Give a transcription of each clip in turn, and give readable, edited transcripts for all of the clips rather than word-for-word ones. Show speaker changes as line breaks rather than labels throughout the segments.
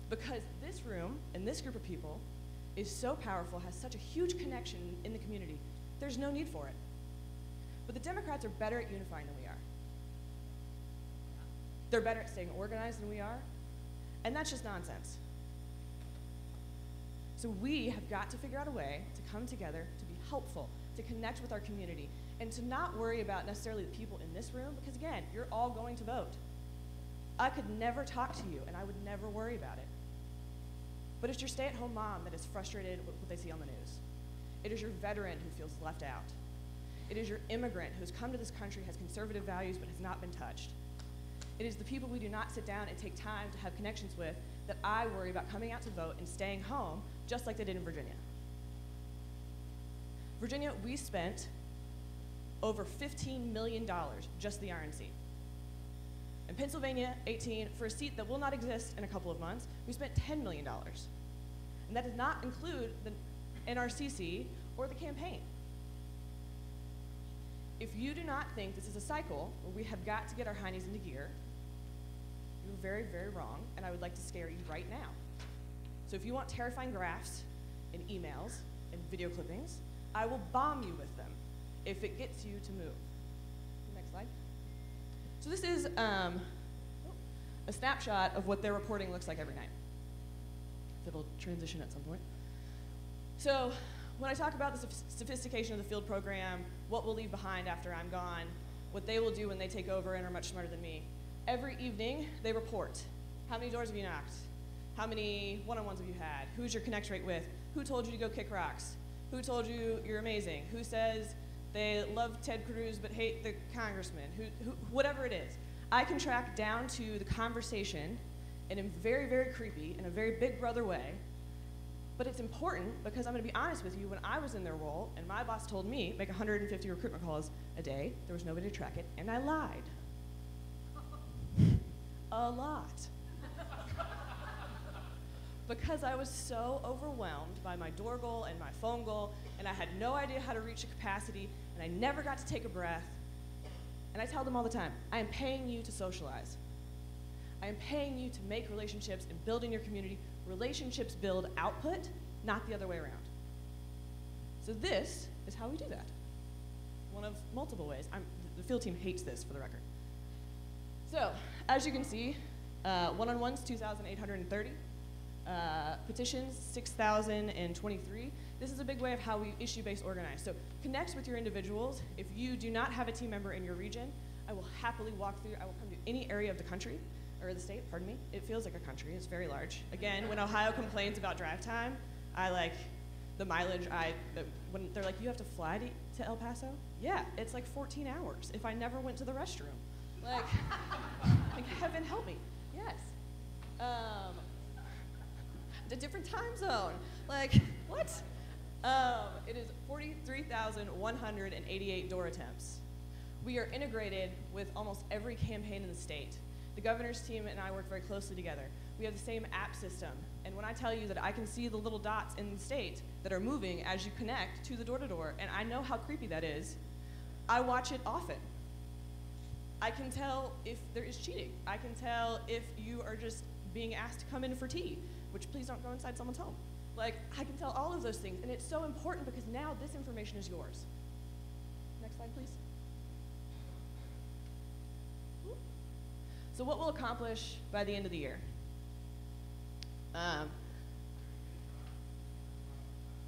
Because this room and this group of people is so powerful, has such a huge connection in the community, there's no need for it. But the Democrats are better at unifying than we are. They're better at staying organized than we are, and that's just nonsense. So we have got to figure out a way to come together, to be helpful, to connect with our community, and to not worry about necessarily the people in this room, because again, you're all going to vote. I could never talk to you, and I would never worry about it. But it's your stay-at-home mom that is frustrated with what they see on the news. It is your veteran who feels left out. It is your immigrant who's come to this country, has conservative values, but has not been touched. It is the people we do not sit down and take time to have connections with that I worry about coming out to vote and staying home, just like they did in Virginia. Virginia, we spent over $15 million, just the RNC. In Pennsylvania, 18, for a seat that will not exist in a couple of months, we spent $10 million. And that does not include the NRCC or the campaign. If you do not think this is a cycle where we have got to get our heinies into gear, you're very, very wrong, and I would like to scare you right now. So if you want terrifying graphs and emails and video clippings, I will bomb you with them if it gets you to move. Next slide. So this is a snapshot of what their reporting looks like every night. It'll transition at some point. So when I talk about the sophistication of the field program, what we'll leave behind after I'm gone, what they will do when they take over and are much smarter than me, every evening they report. How many doors have you knocked? How many one-on-ones have you had? Who's your connect rate with? Who told you to go kick rocks? Who told you you're amazing? Who says they love Ted Cruz but hate the congressman? Whatever it is. I can track down to the conversation, and I'm very, very creepy, in a very big brother way. But it's important because I'm going to be honest with you, when I was in their role and my boss told me make 150 recruitment calls a day, there was nobody to track it, and I lied. A lot. Because I was so overwhelmed by my door goal and my phone goal, and I had no idea how to reach a capacity, and I never got to take a breath. And I tell them all the time, I am paying you to socialize. I am paying you to make relationships and build in your community. Relationships build output, not the other way around. So this is how we do that. One of multiple ways. The field team hates this, for the record. So, as you can see, one-on-ones, 2,830. Petitions, 6,023. This is a big way of how we issue-based organize. So connect with your individuals. If you do not have a team member in your region, I will happily walk through. I will come to any area of the country, or the state, pardon me. It feels like a country, it's very large. Again, when Ohio complains about drive time, I like the mileage. When they're like, you have to fly to El Paso? Yeah, it's like 14 hours if I never went to the restroom. Like heaven help me, yes. A different time zone. Like, what? It is 43,188 door attempts. We are integrated with almost every campaign in the state. The governor's team and I work very closely together. We have the same app system. And when I tell you that I can see the little dots in the state that are moving as you connect to the door-to-door, and I know how creepy that is, I watch it often. I can tell if there is cheating. I can tell if you are just being asked to come in for tea, which please don't go inside someone's home. Like, I can tell all of those things, and it's so important because now this information is yours. Next slide, please. So what we'll accomplish by the end of the year?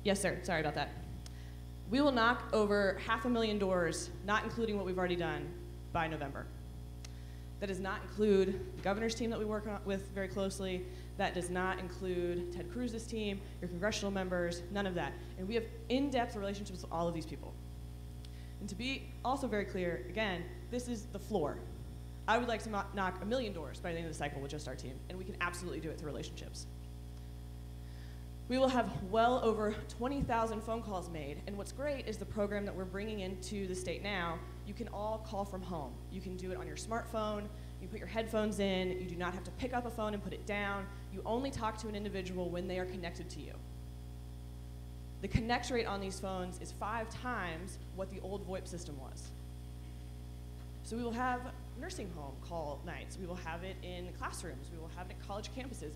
Yes, sir, sorry about that. We will knock over 500,000 doors, not including what we've already done, by November. That does not include the governor's team that we work with very closely. That does not include Ted Cruz's team, your congressional members, none of that. And we have in-depth relationships with all of these people. And to be also very clear, again, this is the floor. I would like to knock 1 million doors by the end of the cycle with just our team, and we can absolutely do it through relationships. We will have well over 20,000 phone calls made, and what's great is the program that we're bringing into the state now, you can all call from home. You can do it on your smartphone, you put your headphones in, you do not have to pick up a phone and put it down, you only talk to an individual when they are connected to you. The connect rate on these phones is 5 times what the old VoIP system was. So we will have nursing home call nights, we will have it in classrooms, we will have it at college campuses.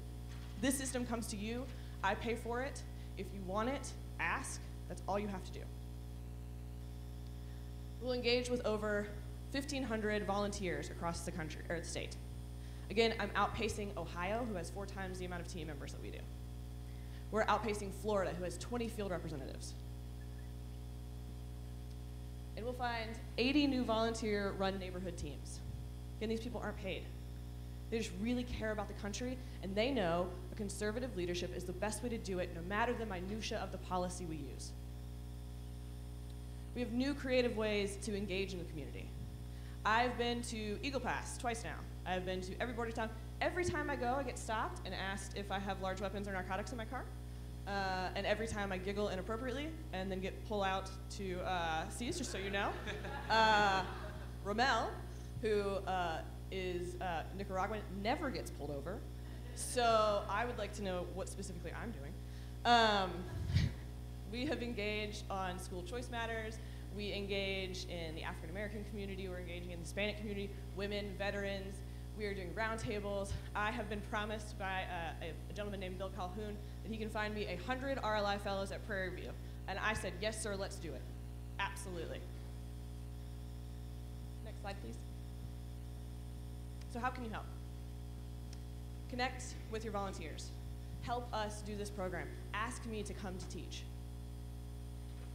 This system comes to you. I pay for it. If you want it, ask. That's all you have to do. We'll engage with over 1,500 volunteers across the country, or the state. Again, I'm outpacing Ohio, who has 4 times the amount of team members that we do. We're outpacing Florida, who has 20 field representatives. And we'll find 80 new volunteer-run neighborhood teams. Again, these people aren't paid. They just really care about the country, and they know a conservative leadership is the best way to do it, no matter the minutia of the policy we use. We have new creative ways to engage in the community. I've been to Eagle Pass twice now. I've been to every border town. Every time I go, I get stopped and asked if I have large weapons or narcotics in my car. And every time I giggle inappropriately and then get pulled out to seize, just so you know. Ramel, who is Nicaraguan, never gets pulled over. So I would like to know what specifically I'm doing. We have engaged on school choice matters. We engage in the African American community. We're engaging in the Hispanic community, women, veterans. We are doing roundtables. I have been promised by a gentleman named Bill Calhoun that he can find me 100 RLI fellows at Prairie View. And I said, yes, sir, let's do it. Absolutely. Next slide, please. So how can you help? Connect with your volunteers. Help us do this program. Ask me to come to teach.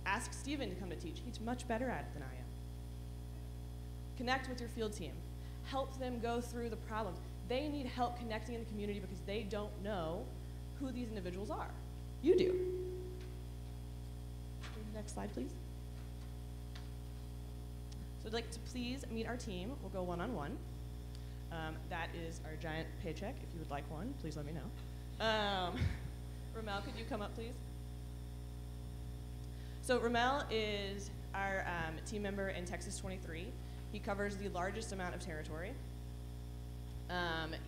Ask Steven to come to teach. He's much better at it than I am. Connect with your field team. Help them go through the problems. They need help connecting in the community because they don't know who these individuals are. You do. Next slide, please. So I'd like to please meet our team. We'll go one-on-one. That is our giant paycheck. If you would like one, please let me know. Ramel, could you come up, please? So Ramel is our team member in Texas 23. He covers the largest amount of territory.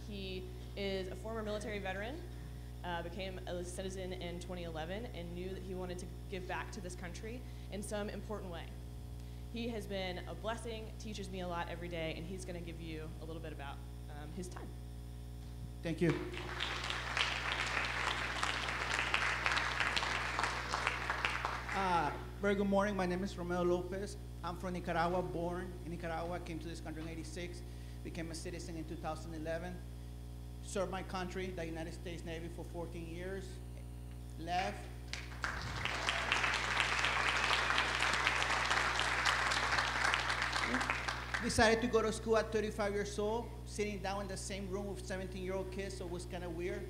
He is a former military veteran, became a citizen in 2011, and knew that he wanted to give back to this country in some important way. He has been a blessing, teaches me a lot every day, and he's going to give you a little bit about his time.
Thank you. Very good morning. My name is Romeo Lopez. I'm from Nicaragua, born in Nicaragua, came to this country in '86, became a citizen in 2011, served my country, the United States Navy, for 14 years, left. Decided to go to school at 35 years old, sitting down in the same room with 17-year-old kids, so it was kind of weird,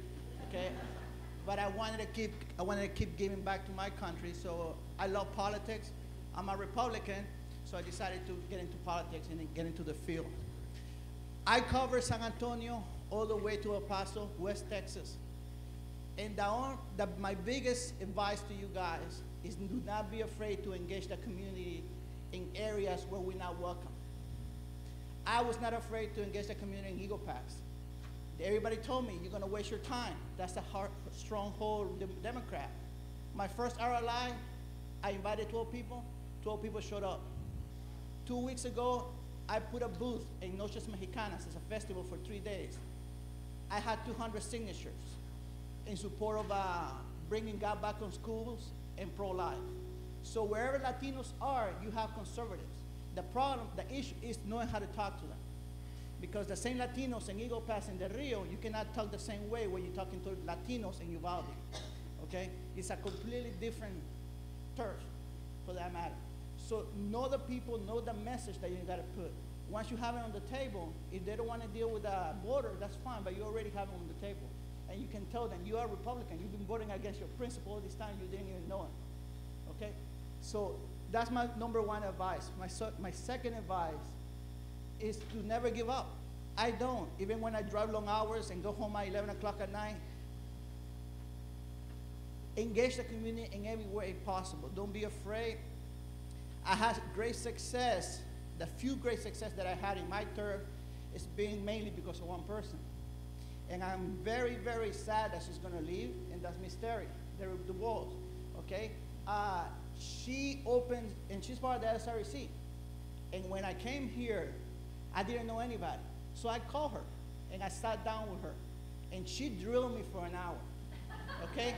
okay? But I wanted to keep giving back to my country, so I love politics. I'm a Republican, so I decided to get into politics and then get into the field. I cover San Antonio all the way to El Paso, West Texas. And my biggest advice to you guys is do not be afraid to engage the community in areas where we're not welcome. I was not afraid to engage the community in Eagle Pass. Everybody told me, you're going to waste your time. That's a stronghold Democrat. My first RLI, I invited 12 people. 12 people showed up. 2 weeks ago, I put a booth in Noches Mexicanas. It's a festival for 3 days. I had 200 signatures in support of bringing God back on schools and pro-life. So wherever Latinos are, you have conservatives. The problem, the issue is knowing how to talk to them. Because the same Latinos in Eagle Pass and Del Rio, you cannot talk the same way when you're talking to Latinos in Uvalde, okay? It's a completely different turf, for that matter. So know the people, know the message that you gotta put. Once you have it on the table, if they don't wanna deal with the border, that's fine, but you already have it on the table. And you can tell them, you are a Republican, you've been voting against your principle all this time, you didn't even know it, okay? So that's my number one advice. My second advice is to never give up. I don't, even when I drive long hours and go home at 11 o'clock at night. Engage the community in every way possible. Don't be afraid. I had great success. The few great success that I had in my turf is being mainly because of one person. And I'm very, very sad that she's gonna leave, and that's Miss Terry, the walls, okay? She opened, and she's part of the SREC. And when I came here, I didn't know anybody. So I called her, and I sat down with her. and she drilled me for an hour, okay?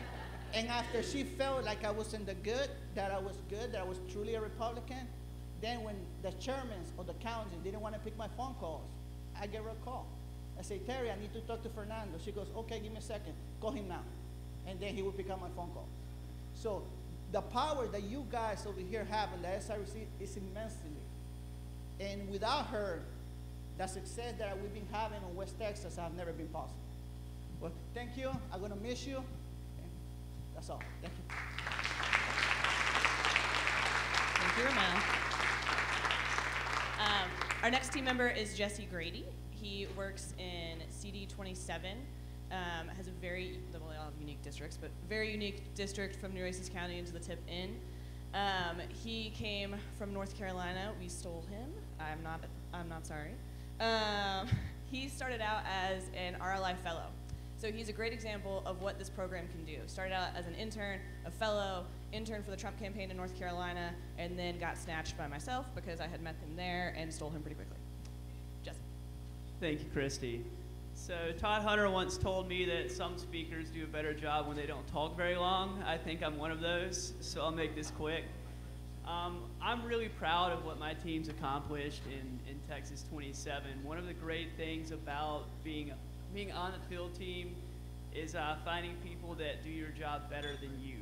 And after she felt like I was in the good, that I was good, that I was truly a Republican, then when the chairmen of the county didn't want to pick my phone calls, I gave her a call. I say, Terry, I need to talk to Fernando. She goes, okay, give me a second. Call him now. And then he will pick up my phone call. So the power that you guys over here have in the SREC is immensely. And without her, the success that we've been having in West Texas have never been possible. Well, thank you. I'm going to miss you. And that's all. Thank you.
Thank you, Ramon. Our next team member is Jesse Grady. He works in CD 27, has a very, well, they all have unique districts, but very unique district from Nueces County into the tip in. He came from North Carolina. We stole him. I'm not sorry. He started out as an RLI fellow. So he's a great example of what this program can do. Started out as an intern, a fellow, intern for the Trump campaign in North Carolina, and then got snatched by myself because I had met him there and stole him pretty quickly. Jesse.
Thank you, Christy. So Todd Hunter once told me that some speakers do a better job when they don't talk very long. I think I'm one of those, so I'll make this quick. I'm really proud of what my team's accomplished in Texas 27. One of the great things about being on the field team is finding people that do your job better than you.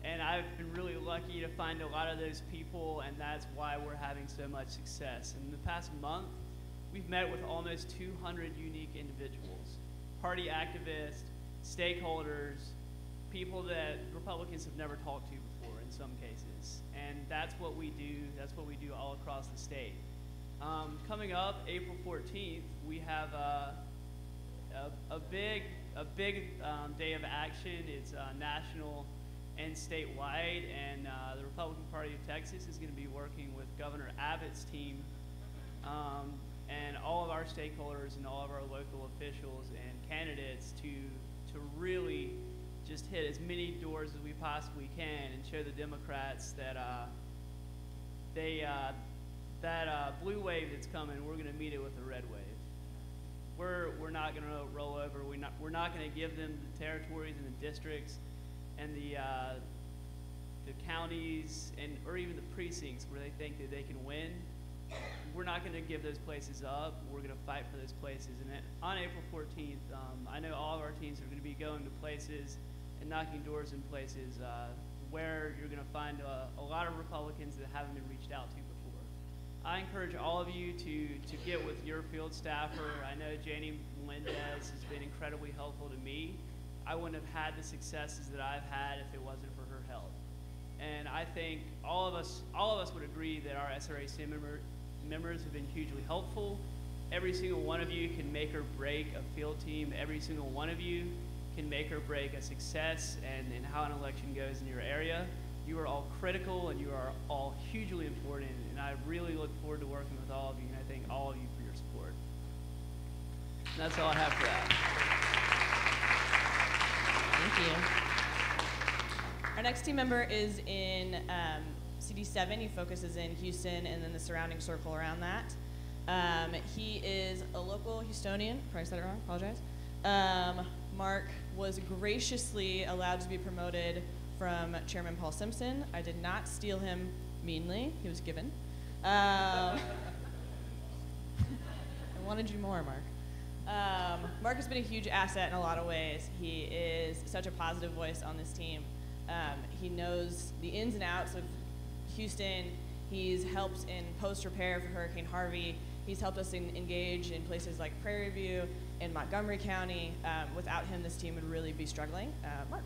And I've been really lucky to find a lot of those people, and that's why we're having so much success. In the past month, we've met with almost 200 unique individuals, party activists, stakeholders, people that Republicans have never talked to before in some cases. And that's what we do. That's what we do all across the state. Coming up, April 14th, we have a big day of action. It's national and statewide, and the Republican Party of Texas is going to be working with Governor Abbott's team and all of our stakeholders and all of our local officials and candidates to really just hit as many doors as we possibly can and show the Democrats that that blue wave that's coming, we're going to meet it with a red wave. We're not going to roll over. We're not going to give them the territories and the districts and the counties or even the precincts where they think that they can win. We're not going to give those places up. We're going to fight for those places. And on April 14th, I know all of our teams are going to be going to places and knocking doors in places where you're going to find a lot of Republicans that haven't been reached out to before. I encourage all of you to get with your field staffer. I know Janie Melendez has been incredibly helpful to me. I wouldn't have had the successes that I've had if it wasn't for her help. And I think all of us would agree that our SREC members have been hugely helpful. Every single one of you can make or break a field team. Every single one of you can make or break a success and how an election goes in your area. You are all critical and you are all hugely important, and I really look forward to working with all of you, and I thank all of you for your support. And that's all I have for that.
Thank you. Our next team member is in CD7. He focuses in Houston and then the surrounding circle around that. He is a local Houstonian. Probably said it wrong. Apologize. Mark was graciously allowed to be promoted from Chairman Paul Simpson. I did not steal him meanly. He was given. I wanted you more, Mark. Mark has been a huge asset in a lot of ways. He is such a positive voice on this team. He knows the ins and outs of Houston. He's helped in post-repair for Hurricane Harvey. He's helped us engage in places like Prairie View and Montgomery County. Without him, this team would really be struggling. Mark.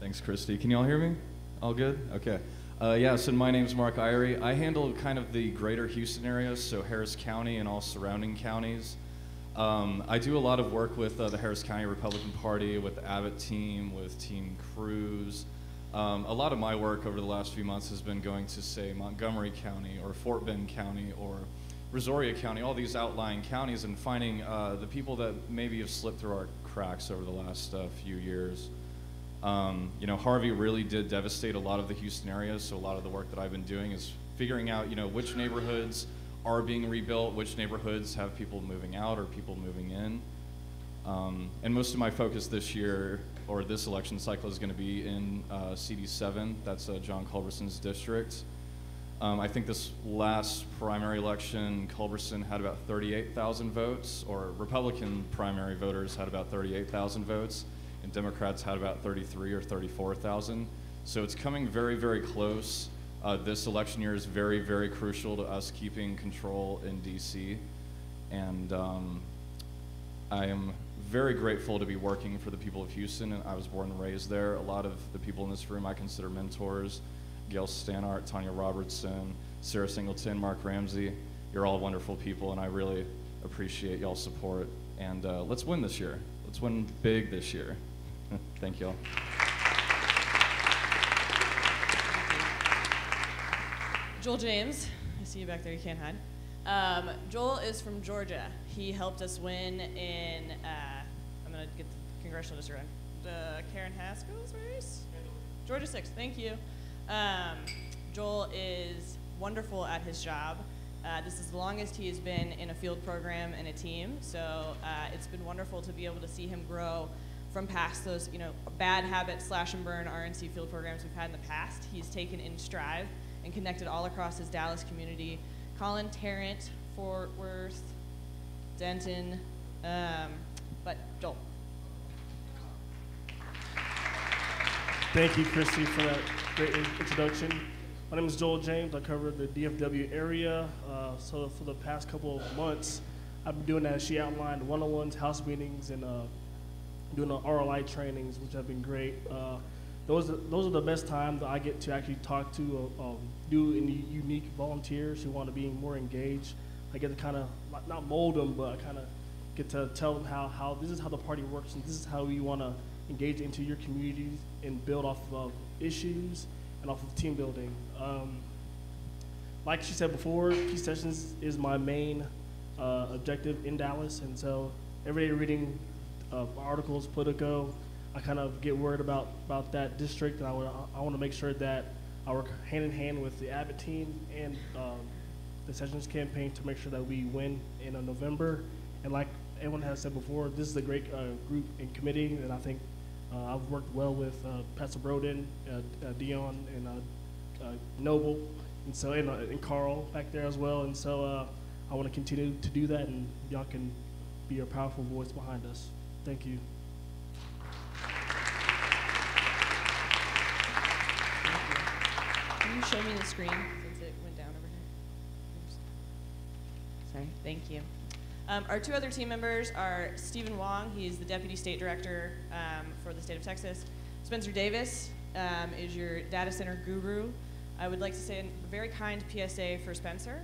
Thanks, Christy. Can you all hear me? All good? Okay. Yeah, so my name's Mark Irie. I handle kind of the greater Houston area, so Harris County and all surrounding counties. I do a lot of work with the Harris County Republican Party, with the Abbott team, with Team Cruz. A lot of my work over the last few months has been going to, say, Montgomery County or Fort Bend County or Brazoria County, all these outlying counties, and finding the people that maybe have slipped through our cracks over the last few years. You know, Harvey really did devastate a lot of the Houston area, so a lot of the work that I've been doing is figuring out, you know, which neighborhoods are being rebuilt, which neighborhoods have people moving out or people moving in. And most of my focus this year, or this election cycle, is going to be in CD7. That's John Culberson's district. I think this last primary election, Culberson had about 38,000 votes, or Republican primary voters had about 38,000 votes, and Democrats had about 33 or 34,000. So it's coming very, very close. This election year is very, very crucial to us keeping control in DC. And I am very grateful to be working for the people of Houston. And I was born and raised there. A lot of the people in this room I consider mentors. Gail Stanart, Tanya Robertson, Sarah Singleton, Mark Ramsey. You're all wonderful people, and I really appreciate y'all's support. And let's win this year. Let's win big this year. Thank y'all.
Joel James, I see you back there, you can't hide. Joel is from Georgia. He helped us win in, I'm gonna get the congressional district, Karen Haskell's race? Georgia 6, thank you. Joel is wonderful at his job. This is the longest he has been in a field program and a team, so it's been wonderful to be able to see him grow from past those, bad habit slash and burn RNC field programs we've had in the past. He's taken in stride and connected all across his Dallas community. Colin, Tarrant, Fort Worth, Denton, but Joel.
Thank you, Christy, for that great introduction. My name is Joel James. I cover the DFW area. So for the past couple of months, I've been doing that. She outlined one-on-ones, house meetings, and doing the RLI trainings, which have been great. Those are the best time that I get to actually talk to any unique volunteers who want to be more engaged. I get to kind of, not mold them, but I kind of get to tell them how this is how the party works, and this is how we want to engage into your communities and build off of issues and off of team building. Like she said before, Peace Sessions is my main objective in Dallas, and so every day reading articles, Politico, I kind of get worried about that district, and I want to make sure that I work hand in hand with the Abbott team and the Sessions campaign to make sure that we win in November. And like everyone has said before, this is a great group and committee, and I think I've worked well with Pastor Broden, Dion, and Noble, and so and Carl back there as well. And so I want to continue to do that, and y'all can be a powerful voice behind us. Thank you.
Can you show me the screen since it went down over here? Oops. Sorry, thank you. Our two other team members are Stephen Wong. He's the Deputy State Director for the state of Texas. Spencer Davis is your data center guru. I would like to say a very kind PSA for Spencer.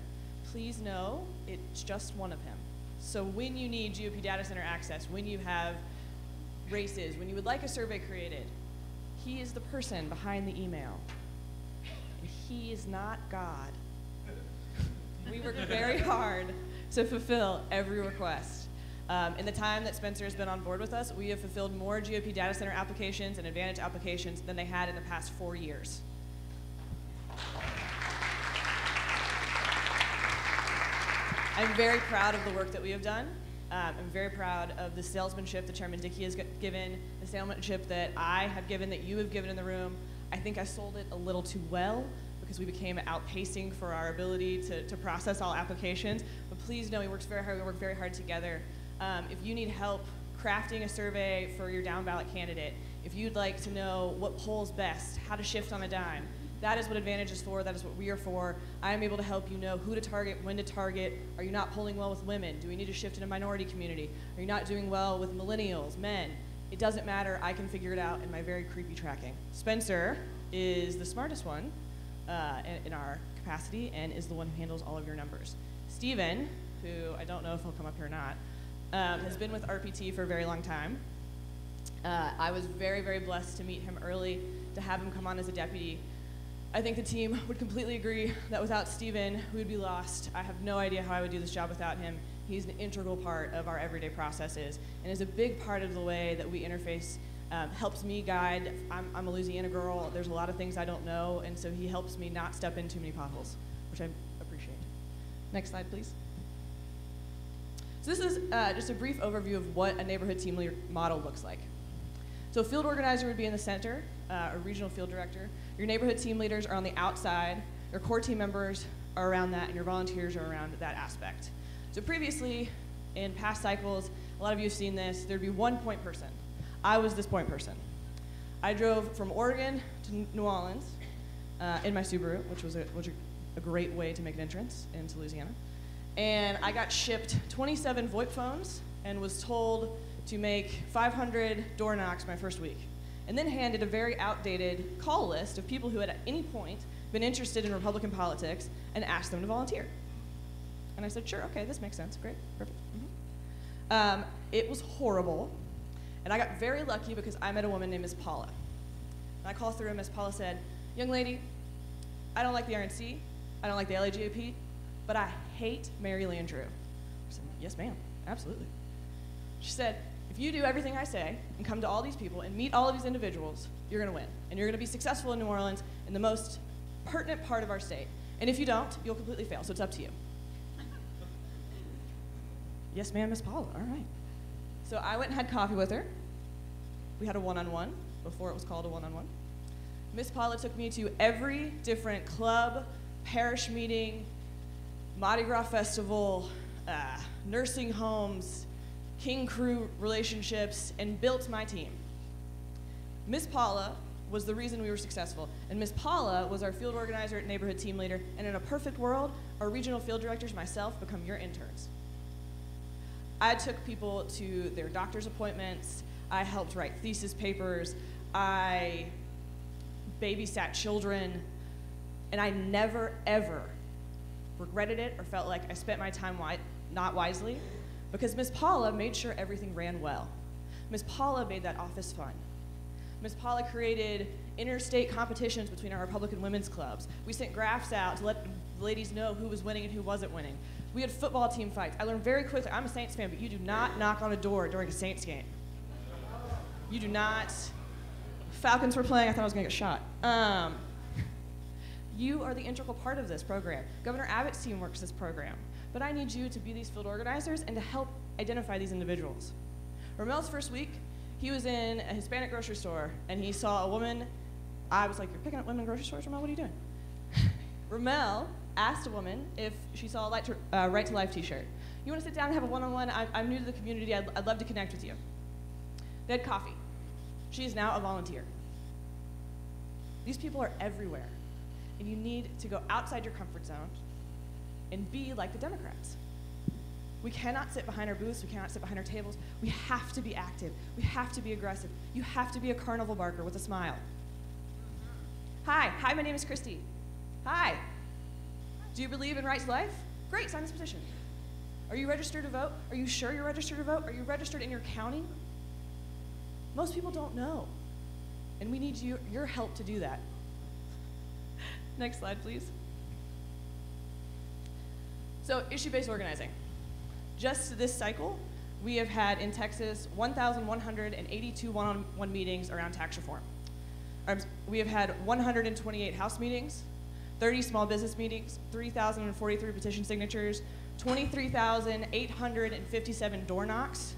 Please know it's just one of him. So when you need GOP data center access, when you have races, when you would like a survey created, he is the person behind the email. And he is not God. We work very hard to fulfill every request. In the time that Spencer has been on board with us, we have fulfilled more GOP data center applications and Advantage applications than they had in the past 4 years. I'm very proud of the work that we have done. I'm very proud of the salesmanship that Chairman Dickey has given, the salesmanship that I have given, that you have given in the room. I think I sold it a little too well because we became outpacing for our ability to process all applications. But please know we work very hard together. If you need help crafting a survey for your down ballot candidate, if you'd like to know what polls best, how to shift on a dime, that is what Advantage is for, that is what we are for. I am able to help you know who to target, when to target. Are you not polling well with women? Do we need to shift in a minority community? Are you not doing well with millennials, men? It doesn't matter, I can figure it out in my very creepy tracking. Spencer is the smartest one in our capacity and is the one who handles all of your numbers. Steven, who I don't know if he'll come up here or not, has been with RPT for a very long time. I was very, very blessed to meet him early, to have him come on as a deputy. I think the team would completely agree that without Steven, we would be lost. I have no idea how I would do this job without him. He's an integral part of our everyday processes and is a big part of the way that we interface, helps me guide. I'm a Louisiana girl. There's a lot of things I don't know, and so he helps me not step in too many potholes, which I appreciate. Next slide, please. So this is just a brief overview of what a neighborhood team leader model looks like. So a field organizer would be in the center, a regional field director. Your neighborhood team leaders are on the outside. Your core team members are around that, and your volunteers are around that aspect. So previously, in past cycles, a lot of you have seen this, there'd be one point person. I was this point person. I drove from Oregon to New Orleans in my Subaru, which was a great way to make an entrance into Louisiana. And I got shipped 27 VoIP phones and was told to make 500 door knocks my first week. And then handed a very outdated call list of people who had at any point been interested in Republican politics and asked them to volunteer. And I said, sure, okay, this makes sense, great, perfect. It was horrible. And I got very lucky because I met a woman named Ms. Paula. And I called through and Ms. Paula said, young lady, I don't like the RNC, I don't like the LAGAP, but I hate Mary Landrieu. I said, yes, ma'am, absolutely. She said, if you do everything I say and come to all these people and meet all of these individuals, you're gonna win. And you're gonna be successful in New Orleans in the most pertinent part of our state. And if you don't, you'll completely fail, so it's up to you. Yes, ma'am, Miss Paula, all right. So I went and had coffee with her. We had a one-on-one before it was called a one-on-one. Miss Paula took me to every different club, parish meeting, Mardi Gras festival, nursing homes, King Crew relationships, and built my team. Miss Paula was the reason we were successful, and Miss Paula was our field organizer, neighborhood team leader, and in a perfect world, our regional field directors, myself, become your interns. I took people to their doctor's appointments, I helped write thesis papers, I babysat children, and I never, ever regretted it or felt like I spent my time not wisely, because Ms. Paula made sure everything ran well. Ms. Paula made that office fun. Ms. Paula created interstate competitions between our Republican women's clubs. We sent graphs out to let the ladies know who was winning and who wasn't winning. We had football team fights. I learned very quickly, I'm a Saints fan, but you do not knock on a door during a Saints game. You do not. Falcons were playing, I thought I was gonna get shot. You are the integral part of this program. Governor Abbott's team works this program. But I need you to be these field organizers and to help identify these individuals. Romel's first week, he was in a Hispanic grocery store and he saw a woman. I was like, you're picking up women in grocery stores, Romel, what are you doing? Romel asked a woman if she saw a Right to Life t-shirt. You wanna sit down and have a one-on-one? I'm new to the community, I'd love to connect with you. They had coffee. She is now a volunteer. These people are everywhere. And you need to go outside your comfort zone and be like the Democrats. We cannot sit behind our booths, we cannot sit behind our tables. We have to be active, we have to be aggressive. You have to be a carnival barker with a smile. Hi, my name is Christy. Hi, do you believe in Right to Life? Great, sign this petition. Are you registered to vote? Are you sure you're registered to vote? Are you registered in your county? Most people don't know, and we need your help to do that. Next slide, please. So, issue-based organizing. Just this cycle, we have had in Texas 1,182 one-on-one meetings around tax reform. We have had 128 House meetings, 30 small business meetings, 3,043 petition signatures, 23,857 door knocks,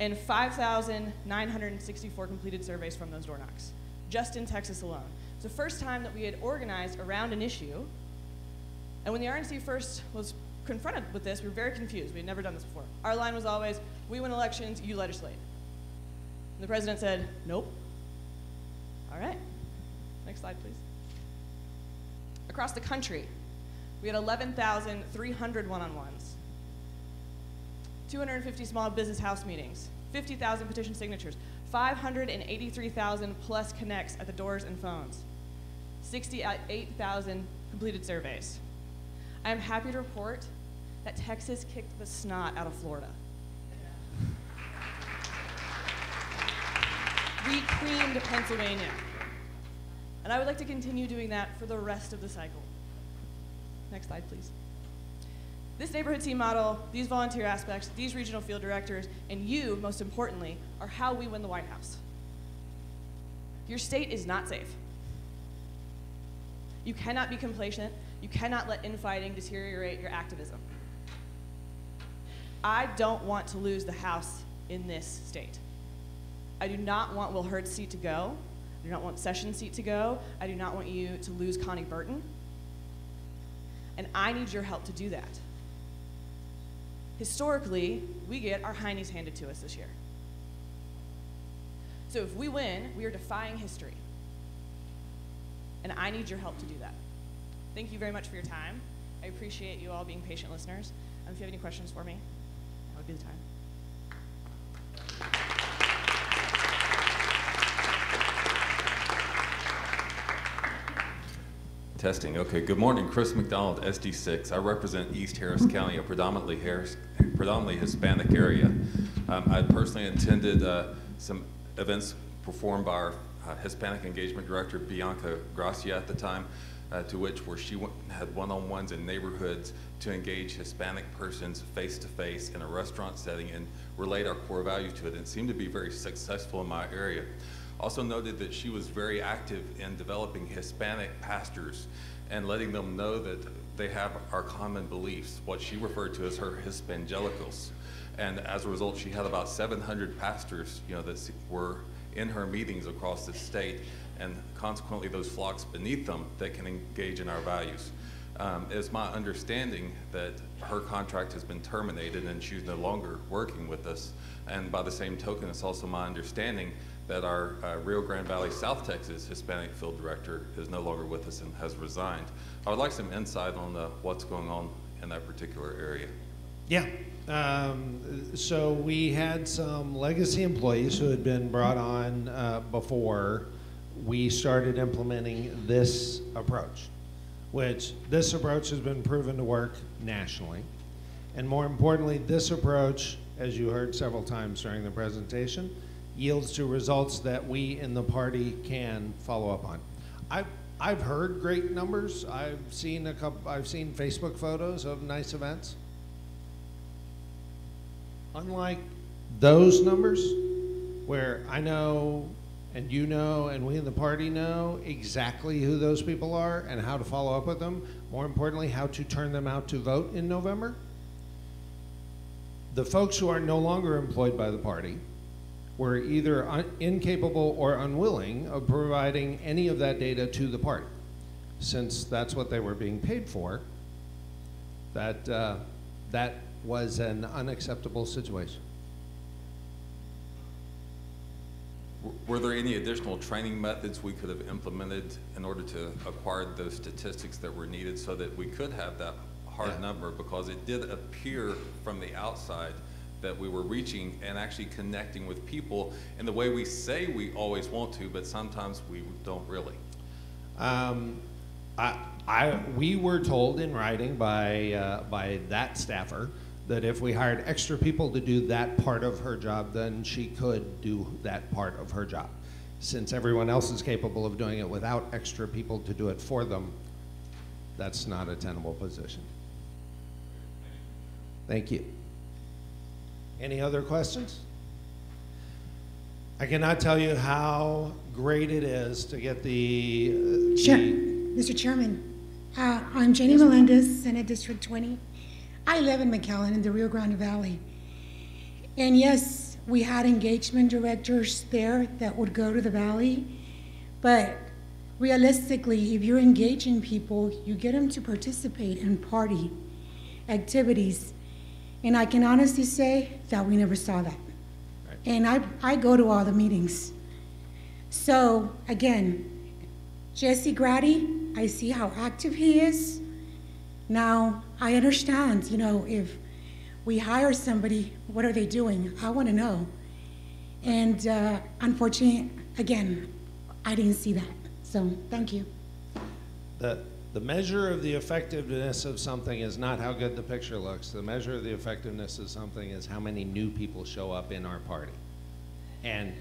and 5,964 completed surveys from those door knocks, just in Texas alone. It's the first time that we had organized around an issue, and when the RNC first was confronted with this, we were very confused. We had never done this before. Our line was always, we win elections, you legislate. And the president said, nope. All right, next slide, please. Across the country, we had 11,300 one-on-ones, 250 small business house meetings, 50,000 petition signatures, 583,000 plus connects at the doors and phones, 68,000 completed surveys. I am happy to report that Texas kicked the snot out of Florida. We creamed Pennsylvania. And I would like to continue doing that for the rest of the cycle. Next slide, please. This neighborhood team model, these volunteer aspects, these regional field directors, and you, most importantly, are how we win the White House. Your state is not safe. You cannot be complacent You cannot let infighting deteriorate your activism. I don't want to lose the House in this state. I do not want Will Hurd's seat to go. I do not want Sessions' seat to go. I do not want you to lose Connie Burton. And I need your help to do that. Historically, we get our heinies handed to us this year. So if we win, we are defying history. And I need your help to do that. Thank you very much for your time. I appreciate you all being patient listeners. If you have any questions for me, that would be the time.
Testing. Okay. Good morning. Chris McDonald, SD6. I represent East Harris County, a predominantly Hispanic area. I personally attended some events performed by our Hispanic engagement director, Bianca Gracia, at the time, where she had one-on-ones in neighborhoods to engage Hispanic persons face-to-face in a restaurant setting and relate our core values to it. And it seemed to be very successful in my area. Also noted that she was very active in developing Hispanic pastors and letting them know that they have our common beliefs, what she referred to as her Hispangelicals. And as a result, she had about 700 pastors, that were in her meetings across the state, and consequently those flocks beneath them that can engage in our values. It's my understanding that her contract has been terminated and she's no longer working with us. And by the same token, it's also my understanding that our Rio Grande Valley, South Texas Hispanic field director is no longer with us and has resigned. I would like some insight on what's going on in that particular area.
Yeah. So we had some legacy employees who had been brought on before we started implementing this approach, which this approach has been proven to work nationally. And more importantly, this approach, as you heard several times during the presentation, yields to results that we in the party can follow up on. I've heard great numbers. I've seen Facebook photos of nice events. Unlike those numbers, where I know and you know and we in the party know exactly who those people are and how to follow up with them, more importantly, how to turn them out to vote in November, the folks who are no longer employed by the party were either incapable or unwilling of providing any of that data to the party. Since that's what they were being paid for, that was an unacceptable situation.
Were there any additional training methods we could have implemented in order to acquire those statistics that were needed so that we could have that hard number? Because it did appear from the outside that we were reaching and actually connecting with people in the way we say we always want to, but sometimes we don't really.
We were told in writing by that staffer that if we hired extra people to do that part of her job, then she could do that part of her job. Since everyone else is capable of doing it without extra people to do it for them, that's not a tenable position. Thank you. Any other questions? I cannot tell you how great it is to get the...
Mr. Chairman, I'm Jenny Melendez, Senate District 20. I live in McAllen in the Rio Grande Valley. And yes, we had engagement directors there that would go to the valley, but realistically, if you're engaging people, you get them to participate in party activities. And I can honestly say that we never saw that. Right. And I go to all the meetings. So again, Jesse Grady, I see how active he is. Now, I understand, if we hire somebody, what are they doing? I want to know. And unfortunately, again, I didn't see that. So thank you.
The measure of the effectiveness of something is not how good the picture looks. The measure of the effectiveness of something is how many new people show up in our party. And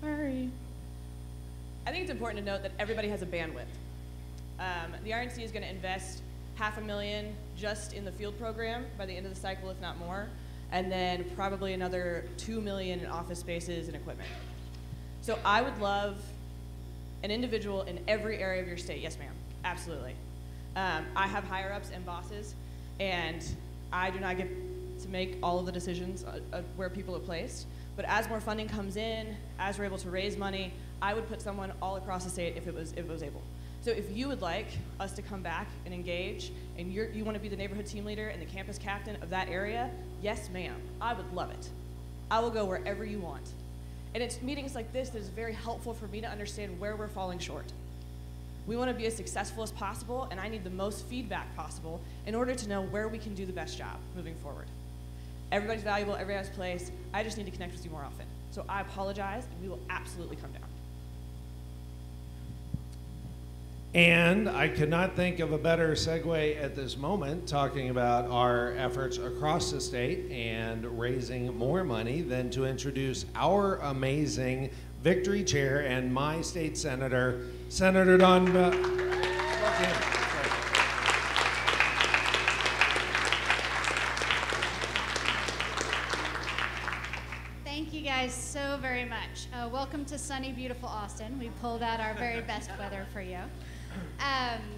Sorry. I think it's important to note that everybody has a bandwidth. The RNC is going to invest $500,000 just in the field program by the end of the cycle, if not more. and then probably another $2 million in office spaces and equipment. So I would love an individual in every area of your state. Yes, ma'am, absolutely. I have higher ups and bosses, and I do not get to make all of the decisions where people are placed. But as more funding comes in, as we're able to raise money, I would put someone all across the state if it was able. So if you would like us to come back and engage, and you want to be the neighborhood team leader and the campus captain of that area, yes, ma'am, I would love it. I will go wherever you want. And it's meetings like this that is very helpful for me to understand where we're falling short. We want to be as successful as possible, and I need the most feedback possible in order to know where we can do the best job moving forward. Everybody's valuable, everybody has a place. I just need to connect with you more often. So I apologize, and we will absolutely come down.
And I could not think of a better segue at this moment talking about our efforts across the state and raising more money than to introduce our amazing Victory Chair and my state senator, Senator Don.
Thank you guys so very much. Welcome to sunny, beautiful Austin. We pulled out our very best weather for you.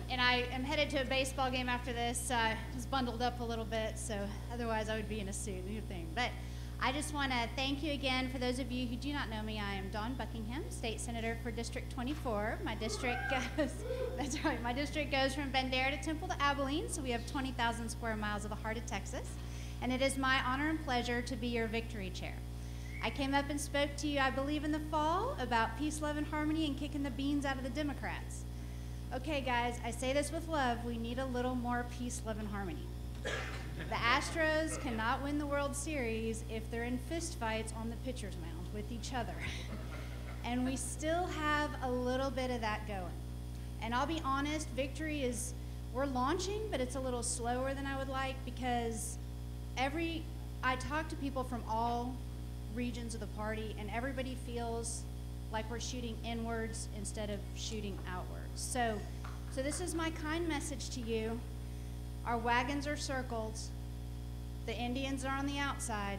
And I am headed to a baseball game after this. I was bundled up a little bit, so otherwise I would be in a suit, new thing. But I just want to thank you again. For those of you who do not know me, I am Dawn Buckingham, State Senator for District 24. My district goes, that's right, my district goes from Bandera to Temple to Abilene, so we have 20,000 square miles of the heart of Texas. And it is my honor and pleasure to be your Victory Chair. I came up and spoke to you, I believe in the fall, about peace, love, and harmony and kicking the beans out of the Democrats. Okay, guys, I say this with love. We need a little more peace, love, and harmony. The Astros cannot win the World Series if they're in fistfights on the pitcher's mound with each other. And we still have a little bit of that going. And I'll be honest, Victory is, we're launching, but it's a little slower than I would like because I talk to people from all regions of the party, and everybody feels like we're shooting inwards instead of shooting outwards. So this is my kind message to you. Our wagons are circled. The Indians are on the outside.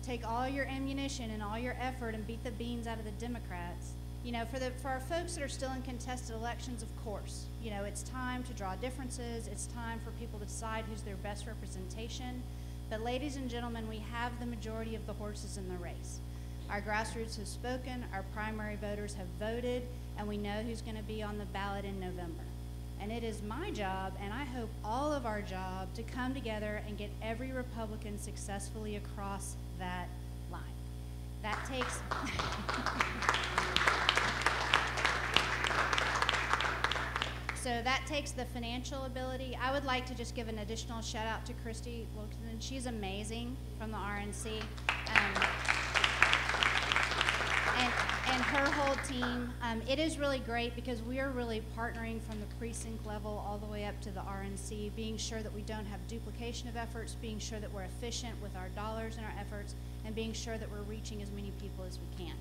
Take all your ammunition and all your effort and beat the beans out of the Democrats. You know, for our folks that are still in contested elections, of course, you know, it's time to draw differences. It's time for people to decide who's their best representation. But ladies and gentlemen, we have the majority of the horses in the race. Our grassroots have spoken, our primary voters have voted, and we know who's going to be on the ballot in November. And it is my job, and I hope all of our job, to come together and get every Republican successfully across that line. That takes... So that takes the financial ability. I would like to just give an additional shout out to Christy Wilkinson. She's amazing from the RNC. And her whole team. It is really great because we are really partnering from the precinct level all the way up to the RNC, being sure that we don't have duplication of efforts, being sure that we're efficient with our dollars and our efforts, and being sure that we're reaching as many people as we can.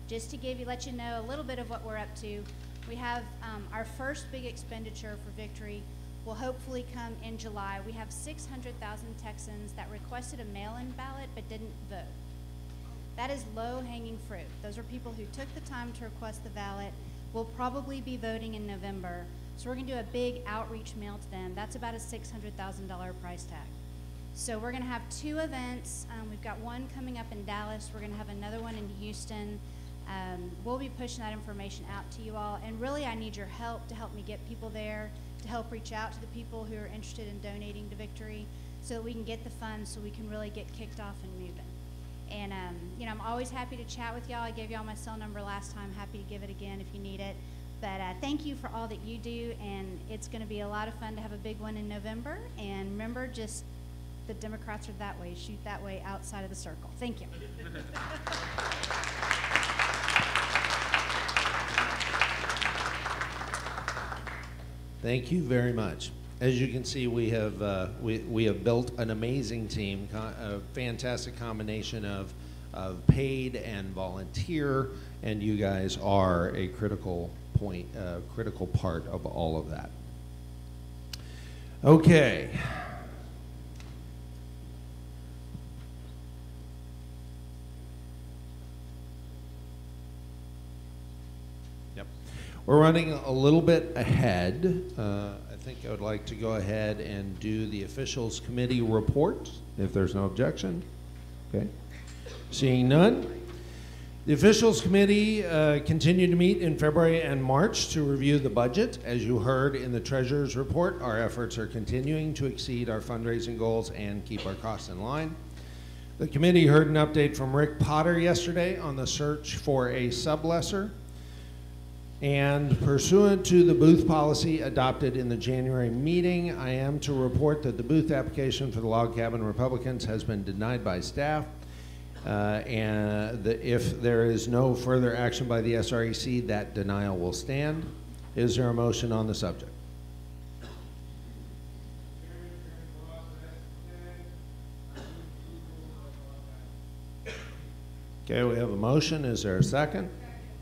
Just to let you know a little bit of what we're up to, we have our first big expenditure for Victory will hopefully come in July. We have 600,000 Texans that requested a mail-in ballot but didn't vote. That is low-hanging fruit. Those are people who took the time to request the ballot, will probably be voting in November. So we're going to do a big outreach mail to them. That's about a $600,000 price tag. So we're going to have 2 events. We've got one coming up in Dallas. We're going to have another one in Houston. We'll be pushing that information out to you all. And really, I need your help to help me get people there, to help reach out to the people who are interested in donating to Victory so that we can get the funds so we can really get kicked off and moving. And, you know, I'm always happy to chat with y'all. I gave y'all my cell number last time. Happy to give it again if you need it. But thank you for all that you do, and it's going to be a lot of fun to have a big one in November. And remember, just the Democrats are that way. Shoot that way outside of the circle. Thank you.
Thank you very much. As you can see, we have built an amazing team, a fantastic combination of paid and volunteer, and you guys are a critical part of all of that. Okay. We're running a little bit ahead. I think I would like to go ahead and do the officials committee report, if there's no objection. Okay. Seeing none. The officials committee continued to meet in February and March to review the budget. As you heard in the treasurer's report, our efforts are continuing to exceed our fundraising goals and keep our costs in line. The committee heard an update from Rick Potter yesterday on the search for a sublessor. And pursuant to the booth policy adopted in the January meeting, I am to report that the booth application for the Log Cabin Republicans has been denied by staff. If there is no further action by the SREC, that denial will stand. Is there a motion on the subject? Okay, we have a motion. Is there a second?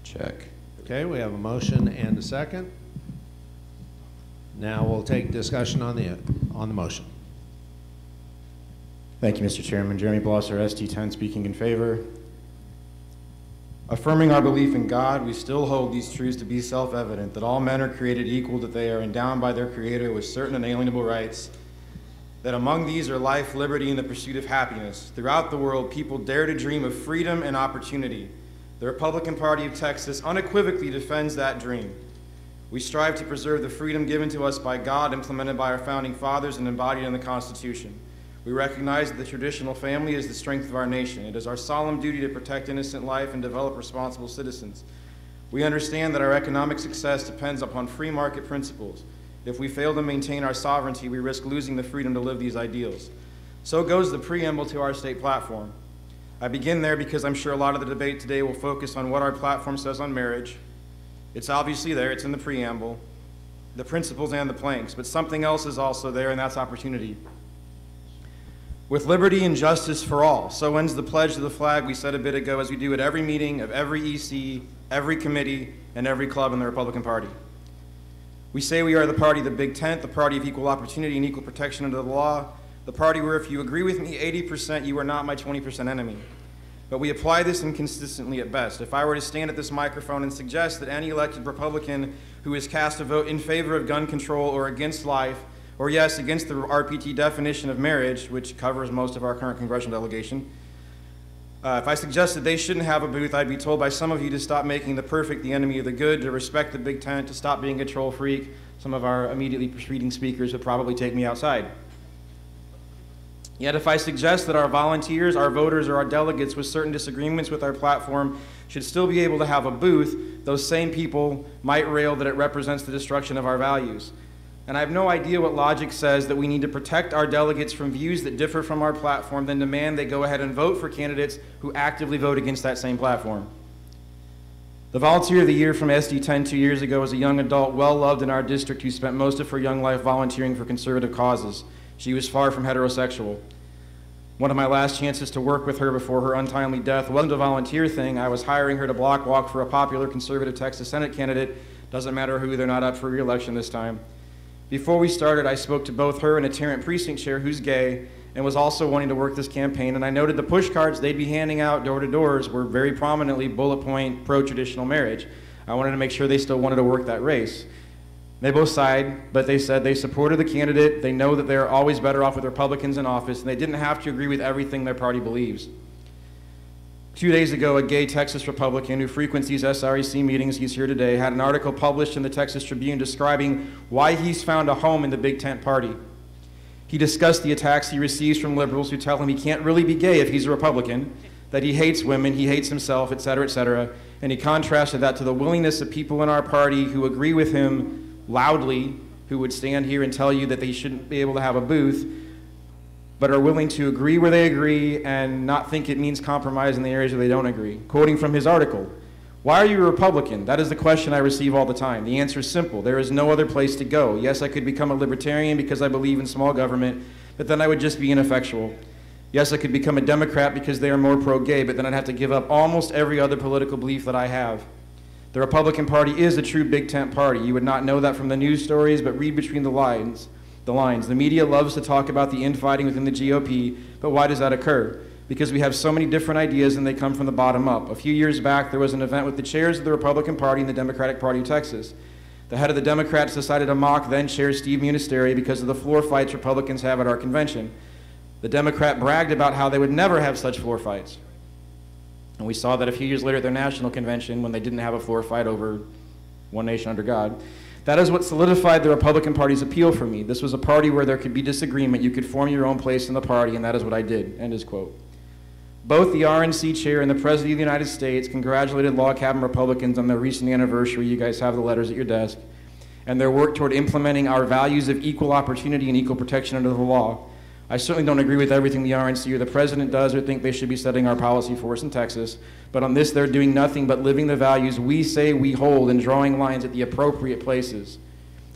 Check.
Okay, we have a motion and a second. Now we'll take discussion on the motion.
Thank you, Mr. Chairman. Jeremy Blosser, SD10, speaking in favor. Affirming our belief in God, we still hold these truths to be self-evident, that all men are created equal, that they are endowed by their Creator with certain inalienable rights, that among these are life, liberty, and the pursuit of happiness. Throughout the world, people dare to dream of freedom and opportunity. The Republican Party of Texas unequivocally defends that dream. We strive to preserve the freedom given to us by God, implemented by our founding fathers and embodied in the Constitution. We recognize that the traditional family is the strength of our nation. It is our solemn duty to protect innocent life and develop responsible citizens. We understand that our economic success depends upon free market principles. If we fail to maintain our sovereignty, we risk losing the freedom to live these ideals. So goes the preamble to our state platform. I begin there because I'm sure a lot of the debate today will focus on what our platform says on marriage. It's obviously there, it's in the preamble, the principles and the planks, but something else is also there, and that's opportunity. With liberty and justice for all, so ends the pledge to the flag we said a bit ago, as we do at every meeting of every EC, every committee, and every club in the Republican Party. We say we are the party of the big tent, the party of equal opportunity and equal protection under the law, the party where if you agree with me 80%, you are not my 20% enemy. But we apply this inconsistently at best. If I were to stand at this microphone and suggest that any elected Republican who has cast a vote in favor of gun control or against life, or yes, against the RPT definition of marriage, which covers most of our current congressional delegation, if I suggested they shouldn't have a booth, I'd be told by some of you to stop making the perfect the enemy of the good, to respect the big tent, to stop being a troll freak. Some of our immediately preceding speakers would probably take me outside. Yet if I suggest that our volunteers, our voters, or our delegates with certain disagreements with our platform should still be able to have a booth, those same people might rail that it represents the destruction of our values. And I have no idea what logic says that we need to protect our delegates from views that differ from our platform, then demand they go ahead and vote for candidates who actively vote against that same platform. The Volunteer of the Year from SD10 2 years ago was a young adult well-loved in our district who spent most of her young life volunteering for conservative causes. She was far from heterosexual. One of my last chances to work with her before her untimely death wasn't a volunteer thing. I was hiring her to block walk for a popular conservative Texas Senate candidate. Doesn't matter who, they're not up for re-election this time. Before we started, I spoke to both her and a Tarrant precinct chair who's gay and was also wanting to work this campaign, and I noted the push cards they'd be handing out door to doors were very prominently bullet point pro-traditional marriage. I wanted to make sure they still wanted to work that race. They both sighed, but they said they supported the candidate, they know that they're always better off with Republicans in office, and they didn't have to agree with everything their party believes. 2 days ago, a gay Texas Republican who frequents these SREC meetings, he's here today, had an article published in the Texas Tribune describing why he's found a home in the Big Tent Party. He discussed the attacks he receives from liberals who tell him he can't really be gay if he's a Republican, that he hates women, he hates himself, etc., and he contrasted that to the willingness of people in our party who agree with him loudly, who would stand here and tell you that they shouldn't be able to have a booth, but are willing to agree where they agree and not think it means compromise in the areas where they don't agree. Quoting from his article, "Why are you a Republican? That is the question I receive all the time. The answer is simple. There is no other place to go. Yes, I could become a libertarian because I believe in small government, but then I would just be ineffectual. Yes, I could become a Democrat because they are more pro-gay, but then I'd have to give up almost every other political belief that I have. The Republican Party is a true Big Tent party. You would not know that from the news stories, but read between the lines. The media loves to talk about the infighting within the GOP, but why does that occur? because we have so many different ideas and they come from the bottom up. A few years back, there was an event with the chairs of the Republican Party and the Democratic Party of Texas. The head of the Democrats decided to mock then-Chair Steve Munisteri because of the floor fights Republicans have at our convention. The Democrat bragged about how they would never have such floor fights. And we saw that a few years later at their national convention when they didn't have a floor fight over one nation under God. That is what solidified the Republican Party's appeal for me. This was a party where there could be disagreement. You could form your own place in the party, and that is what I did. End his quote. Both the RNC chair and the President of the United States congratulated log cabin Republicans on their recent anniversary. You guys have the letters at your desk. And their work toward implementing our values of equal opportunity and equal protection under the law. I certainly don't agree with everything the RNC or the President does or think they should be setting our policy for us in Texas. But on this, they're doing nothing but living the values we say we hold and drawing lines at the appropriate places.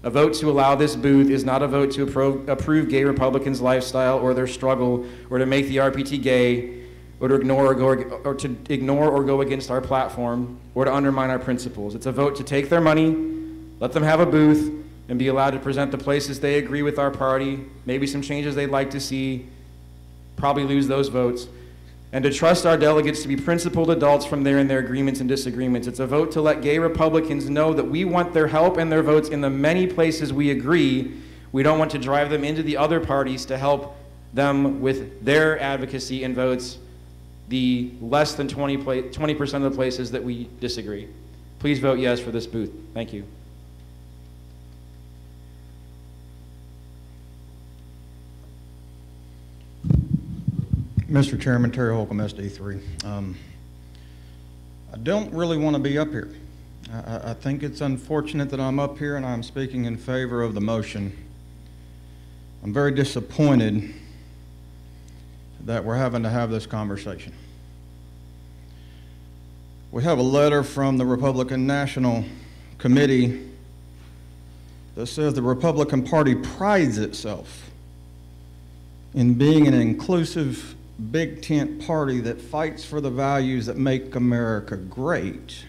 A vote to allow this booth is not a vote to approve gay Republicans' lifestyle or their struggle or to make the RPT gay or to ignore or go against our platform or to undermine our principles. It's a vote to take their money, let them have a booth, and be allowed to present the places they agree with our party, maybe some changes they'd like to see, probably lose those votes, and to trust our delegates to be principled adults from there in their agreements and disagreements. It's a vote to let gay Republicans know that we want their help and their votes in the many places we agree. We don't want to drive them into the other parties to help them with their advocacy and votes, the less than 20% of the places that we disagree. Please vote yes for this booth. Thank you.
Mr. Chairman, Terry Holcomb, SD3. I don't really want to be up here. I think it's unfortunate that I'm up here and I'm speaking in favor of the motion. I'm very disappointed that we're having to have this conversation. We have a letter from the Republican National Committee that says the Republican Party prides itself in being an inclusive big tent party that fights for the values that make America great.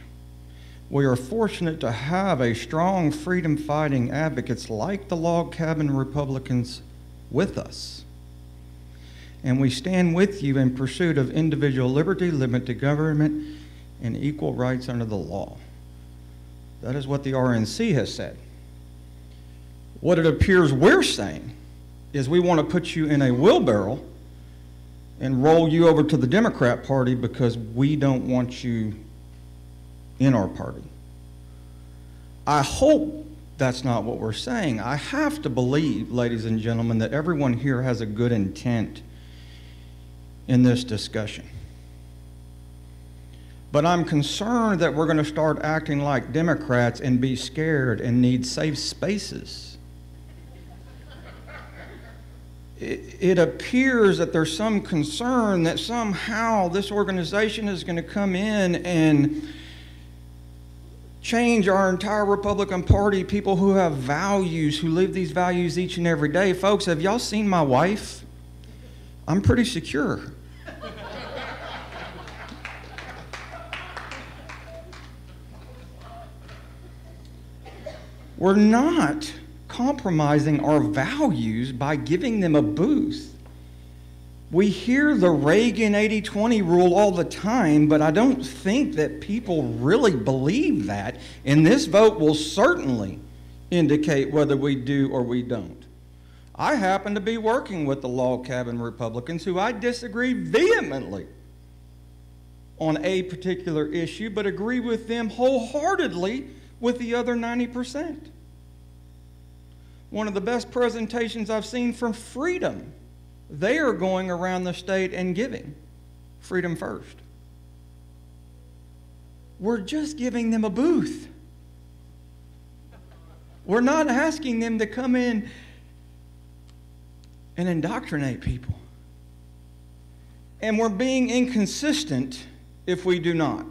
We are fortunate to have a strong freedom-fighting advocates like the Log Cabin Republicans with us. And we stand with you in pursuit of individual liberty, limited government, and equal rights under the law. That is what the RNC has said. What it appears we're saying is we want to put you in a wheelbarrow and roll you over to the Democrat Party because we don't want you in our party. I hope that's not what we're saying. I have to believe, ladies and gentlemen, that everyone here has a good intent in this discussion. But I'm concerned that we're going to start acting like Democrats and be scared and need safe spaces. It appears that there's some concern that somehow this organization is going to come in and change our entire Republican Party, people who have values, who live these values each and every day. Folks, have y'all seen my wife? I'm pretty secure. We're not compromising our values by giving them a booth. We hear the Reagan 80-20 rule all the time, but I don't think that people really believe that, and this vote will certainly indicate whether we do or we don't. I happen to be working with the Log Cabin Republicans who I disagree vehemently on a particular issue, but agree with them wholeheartedly with the other 90%. One of the best presentations I've seen from Freedom. They are going around the state and giving Freedom First. We're just giving them a booth. We're not asking them to come in and indoctrinate people. And we're being inconsistent if we do not.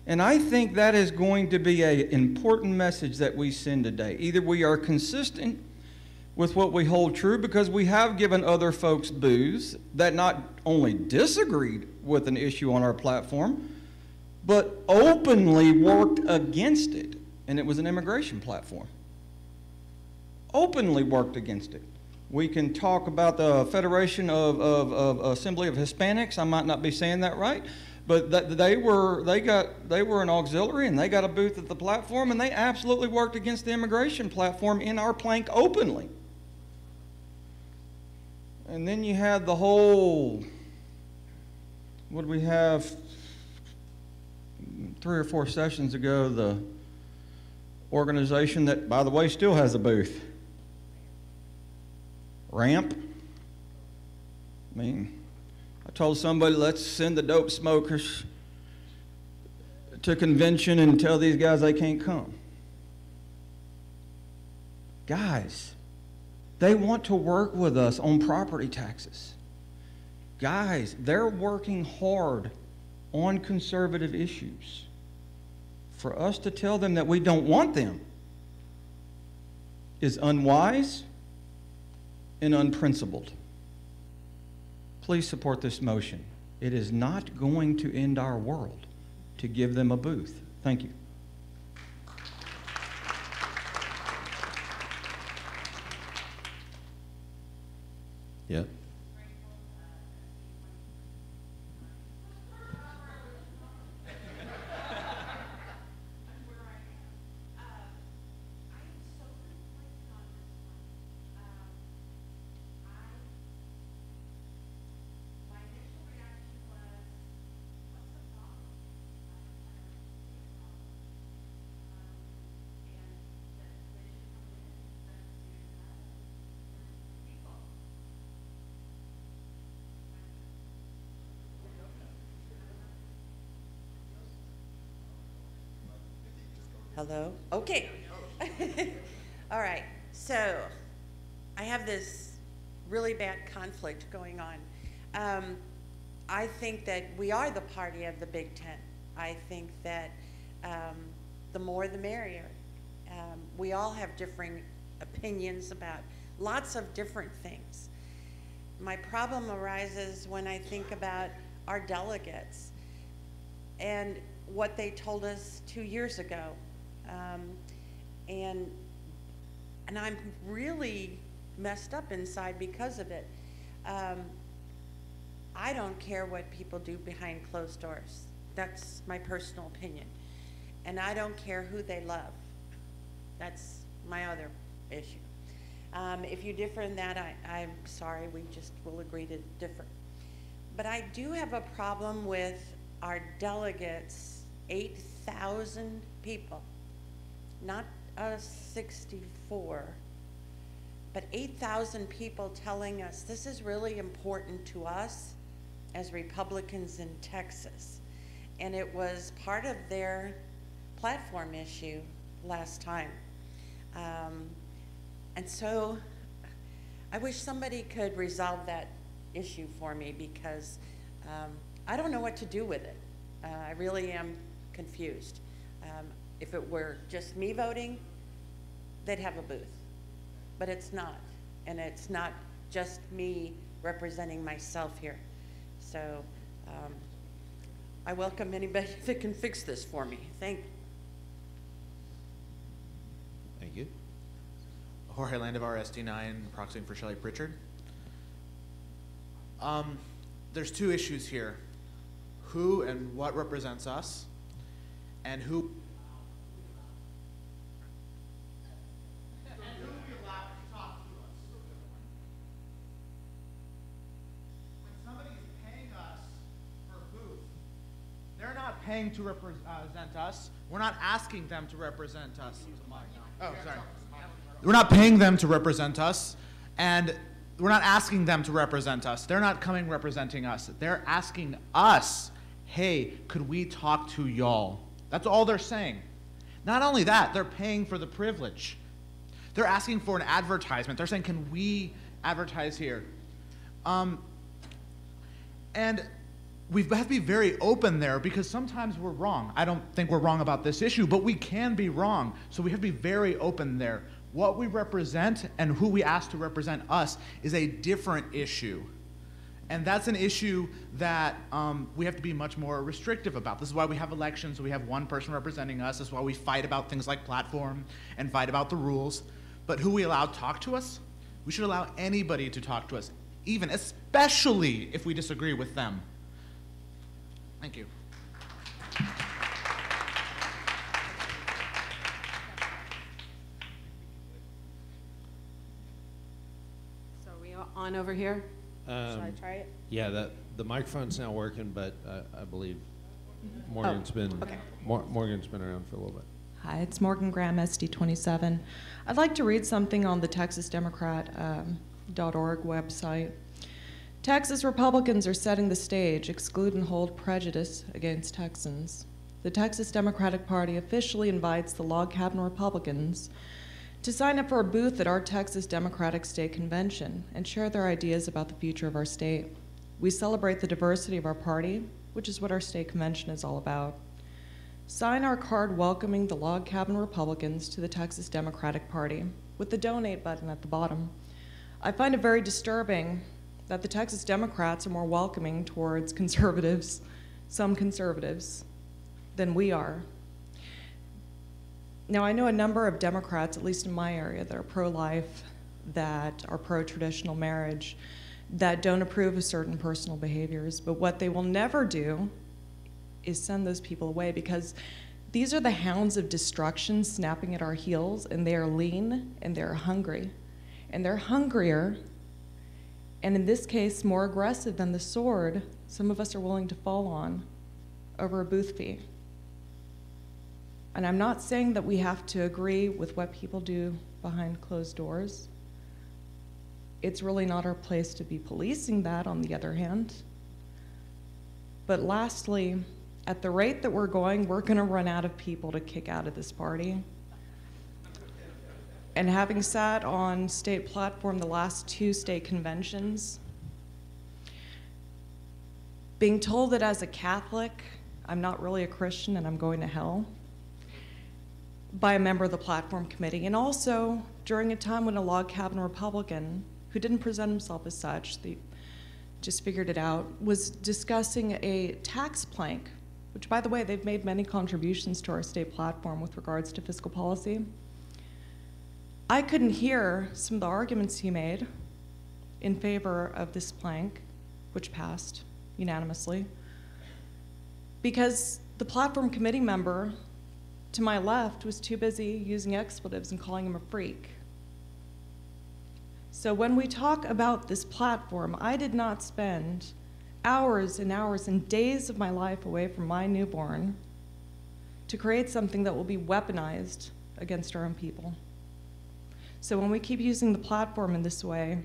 And I think that is going to be an important message that we send today. Either we are consistent with what we hold true, because we have given other folks booths that not only disagreed with an issue on our platform, but openly worked against it. And it was an immigration platform. Openly worked against it. We can talk about the Federation of Assembly of Hispanics. I might not be saying that right, but they were an auxiliary, and they got a booth at the platform, and they absolutely worked against the immigration platform in our plank openly. And then you had the whole, what did we have 3 or 4 sessions ago, the organization that, by the way, still has a booth. Ramp. I mean, I told somebody, let's send the dope smokers to convention and tell these guys they can't come. Guys, they want to work with us on property taxes. Guys, they're working hard on conservative issues. For us to tell them that we don't want them is unwise and unprincipled. Please support this motion. It is not going to end our world to give them a booth. Thank you.
Yeah.
Hello? Okay. All right. So I have this really bad conflict going on. I think that we are the party of the Big Ten. I think that the more the merrier. We all have differing opinions about lots of different things. My problem arises when I think about our delegates and what they told us 2 years ago. And I'm really messed up inside because of it. I don't care what people do behind closed doors. That's my personal opinion. And I don't care who they love. That's my other issue. If you differ in that, I'm sorry, we just will agree to differ. But I do have a problem with our delegates, 8,000 people. Not 64, but 8,000 people telling us this is really important to us as Republicans in Texas. And it was part of their platform issue last time. And so I wish somebody could resolve that issue for me, because I don't know what to do with it. I really am confused. If it were just me voting, they'd have a booth. But it's not. And it's not just me representing myself here. So I welcome anybody that can fix this for me. Thank you.
Thank you. Jorge Landivar, SD9, proxying for Shelley Pritchard. There's 2 issues here. Who and what represents us, and who
paying to represent us. We're not asking them to represent us. Oh, sorry. We're not paying them to represent us, and we're not asking them to represent us. They're not coming representing us. They're asking us, hey, could we talk to y'all? That's all they're saying. Not only that, they're paying for the privilege. They're asking for an advertisement. They're saying, can we advertise here? And we have to be very open there, because sometimes we're wrong. I don't think we're wrong about this issue, but we can be wrong. So we have to be very open there. What we represent and who we ask to represent us is a different issue. And that's an issue that we have to be much more restrictive about. This is why we have elections. We have one person representing us. This is why we fight about things like platform and fight about the rules. But who we allow to talk to us, We should allow anybody to talk to us, even, especially if we disagree with them. Thank you.
So are we on over here? Should I try it?
Yeah, the microphone's not working, but I believe Morgan's been Morgan's been around for a little bit.
Hi, it's Morgan Graham, SD27. I'd like to read something on the TexasDemocrat.org website. Texas Republicans are setting the stage, exclude and hold prejudice against Texans. The Texas Democratic Party officially invites the log cabin Republicans to sign up for a booth at our Texas Democratic State Convention and share their ideas about the future of our state. We celebrate the diversity of our party, which is what our state convention is all about. Sign our card welcoming the log cabin Republicans to the Texas Democratic Party with the donate button at the bottom. I find it very disturbing that the Texas Democrats are more welcoming towards conservatives, some conservatives, than we are. Now, I know a number of Democrats, at least in my area, that are pro-life, that are pro-traditional marriage, that don't approve of certain personal behaviors, but what they will never do is send those people away, because these are the hounds of destruction snapping at our heels, and they are lean and they're hungry. And they're hungrier, and in this case, more aggressive than the sword some of us are willing to fall on over a booth fee. And I'm not saying that we have to agree with what people do behind closed doors. It's really not our place to be policing that, on the other hand. But lastly, at the rate that we're going to run out of people to kick out of this party. And having sat on state platform the last 2 state conventions, being told that as a Catholic, I'm not really a Christian and I'm going to hell, by a member of the platform committee, and also during a time when a log cabin Republican, who didn't present himself as such, they just figured it out, was discussing a tax plank, which, by the way, they've made many contributions to our state platform with regards to fiscal policy. I couldn't hear some of the arguments he made in favor of this plank, which passed unanimously, because the platform committee member to my left was too busy using expletives and calling him a freak. So when we talk about this platform, I did not spend hours and hours and days of my life away from my newborn to create something that will be weaponized against our own people. So when we keep using the platform in this way,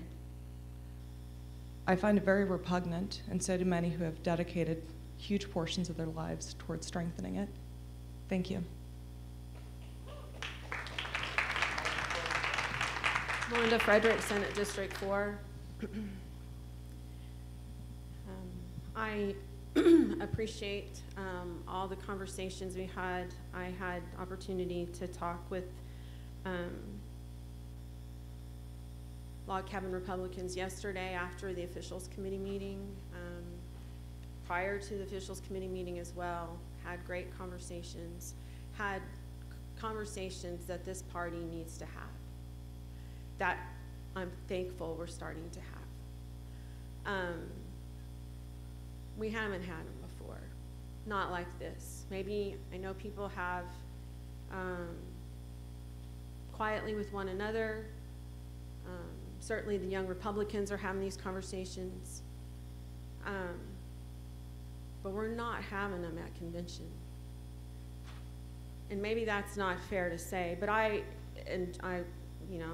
I find it very repugnant, and so do many who have dedicated huge portions of their lives towards strengthening it. Thank you.
Melinda Frederick, Senate District 4. I appreciate all the conversations we had. I had opportunity to talk with log cabin Republicans yesterday after the officials committee meeting, prior to the officials committee meeting as well. Had great conversations, had conversations that this party needs to have, that I'm thankful we're starting to have. We haven't had them before, not like this. Maybe, I know people have quietly with one another. Certainly the young Republicans are having these conversations, but we're not having them at convention. And maybe that's not fair to say, but I'm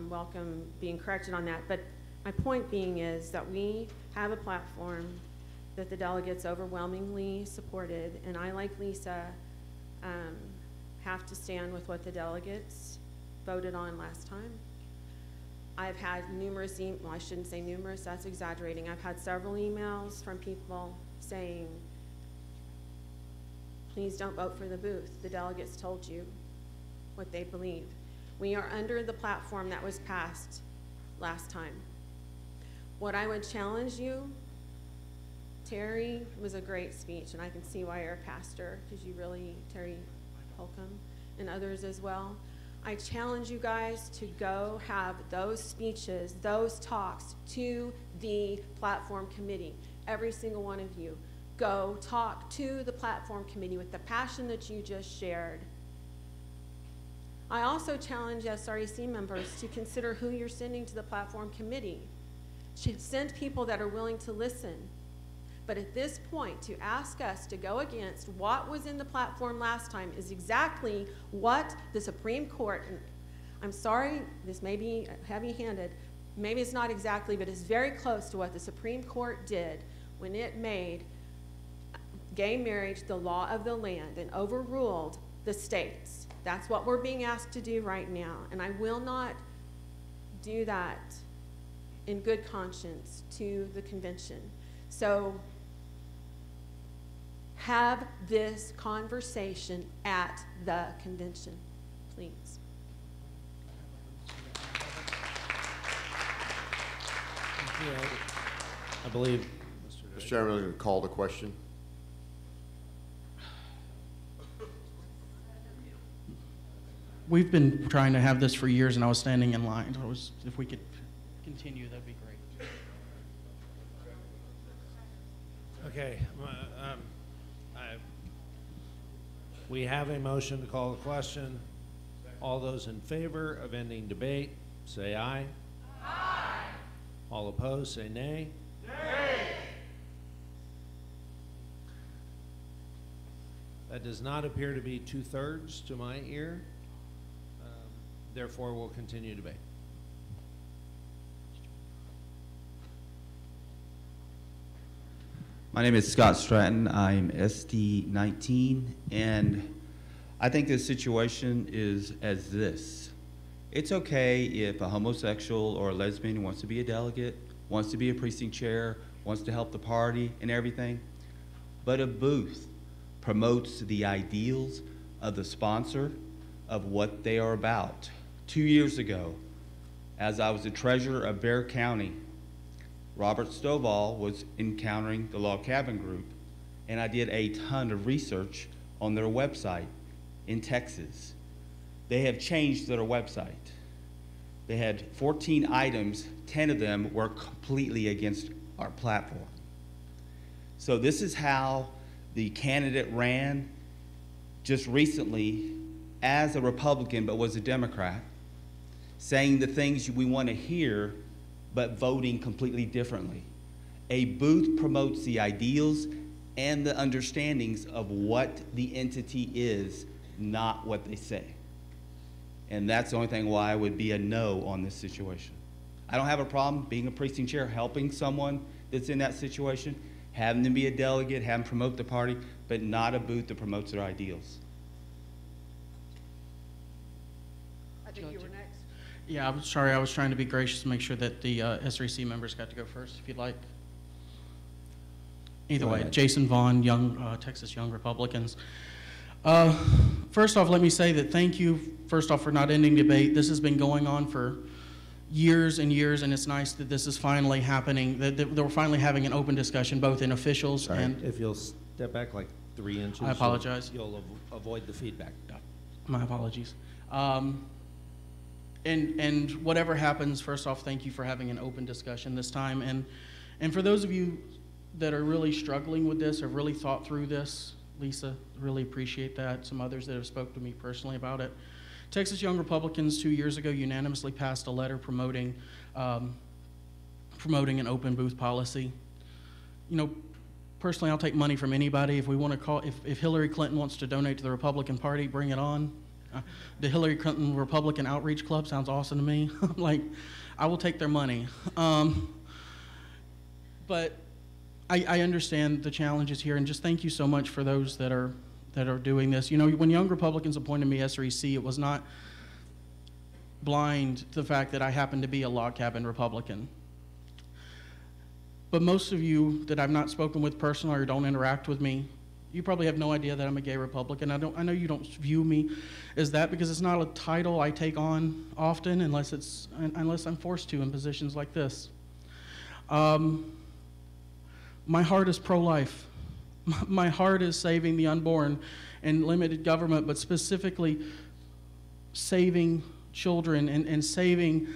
welcome being corrected on that. But my point being is that we have a platform that the delegates overwhelmingly supported, and I, like Lisa, have to stand with what the delegates voted on last time. I've had numerous, well, I shouldn't say numerous, that's exaggerating. I've had several emails from people saying, please don't vote for the booth. The delegates told you what they believe. We are under the platform that was passed last time. What I would challenge you, Terry, was a great speech, and I can see why you're a pastor, because you really, Terry Holcomb, and others as well. I challenge you guys to go have those speeches, those talks to the platform committee. Every single one of you. Go talk to the platform committee with the passion that you just shared. I also challenge SREC members to consider who you're sending to the platform committee. Send people that are willing to listen. But at this point, to ask us to go against what was in the platform last time is exactly what the Supreme Court, and I'm sorry, this may be heavy-handed, maybe it's not exactly, but it's very close to what the Supreme Court did when it made gay marriage the law of the land and overruled the states. That's what we're being asked to do right now, and I will not do that in good conscience to the convention. So have this conversation at the convention, please.
I believe,
Mr. Chairman, I'm going to call the question.
We've been trying to have this for years, and I was standing in line. If we could continue, that'd be great.
Okay. We have a motion to call the question. All those in favor of ending debate, say aye. Aye. All opposed, say nay. Nay. That does not appear to be 2/3 to my ear. Therefore, we'll continue debate.
My name is Scott Stratton. I'm SD 19, and I think the situation is as this. It's okay if a homosexual or a lesbian wants to be a delegate, wants to be a precinct chair, wants to help the party and everything, but a booth promotes the ideals of the sponsor, of what they are about. 2 years ago, as I was the treasurer of Bexar County, Robert Stovall was encountering the Log Cabin Group, and I did a ton of research on their website in Texas. They have changed their website. They had 14 items, 10 of them were completely against our platform. So this is how the candidate ran just recently as a Republican but was a Democrat, saying the things we want to hear but voting completely differently. A booth promotes the ideals and the understandings of what the entity is, not what they say. And that's the only thing why I would be a no on this situation. I don't have a problem being a precinct chair, helping someone that's in that situation, having them be a delegate, having them promote the party, but not a booth that promotes their ideals.
I think you were next.
Yeah, I'm sorry, I was trying to be gracious to make sure that the SREC members got to go first, if you'd like. Either way, Jason Vaughn, Texas Young Republicans. First off, let me say that thank you, first off, for not ending debate. This has been going on for years and years, and it's nice that this is finally happening, that we're finally having an open discussion, both in officials and...
If you'll step back like 3 inches.
I apologize.
You'll avoid the feedback.
My apologies. And whatever happens, first off, thank you for having an open discussion this time. And for those of you that are really struggling with this, have really thought through this, Lisa, really appreciate that. Some others that have spoke to me personally about it. Texas Young Republicans 2 years ago unanimously passed a letter promoting an open booth policy. You know, personally, I'll take money from anybody. If we want to call, if Hillary Clinton wants to donate to the Republican Party, bring it on. The Hillary Clinton Republican Outreach Club sounds awesome to me. Like, I will take their money. But I understand the challenges here, and just thank you so much for those that are doing this. You know, when Young Republicans appointed me SREC, it was not blind to the fact that I happen to be a log cabin Republican. But most of you that I've not spoken with personally or don't interact with me, you probably have no idea that I'm a gay Republican. I know you don't view me as that because it's not a title I take on often unless I'm forced to in positions like this. My heart is pro-life. My heart is saving the unborn and limited government, but specifically saving children and saving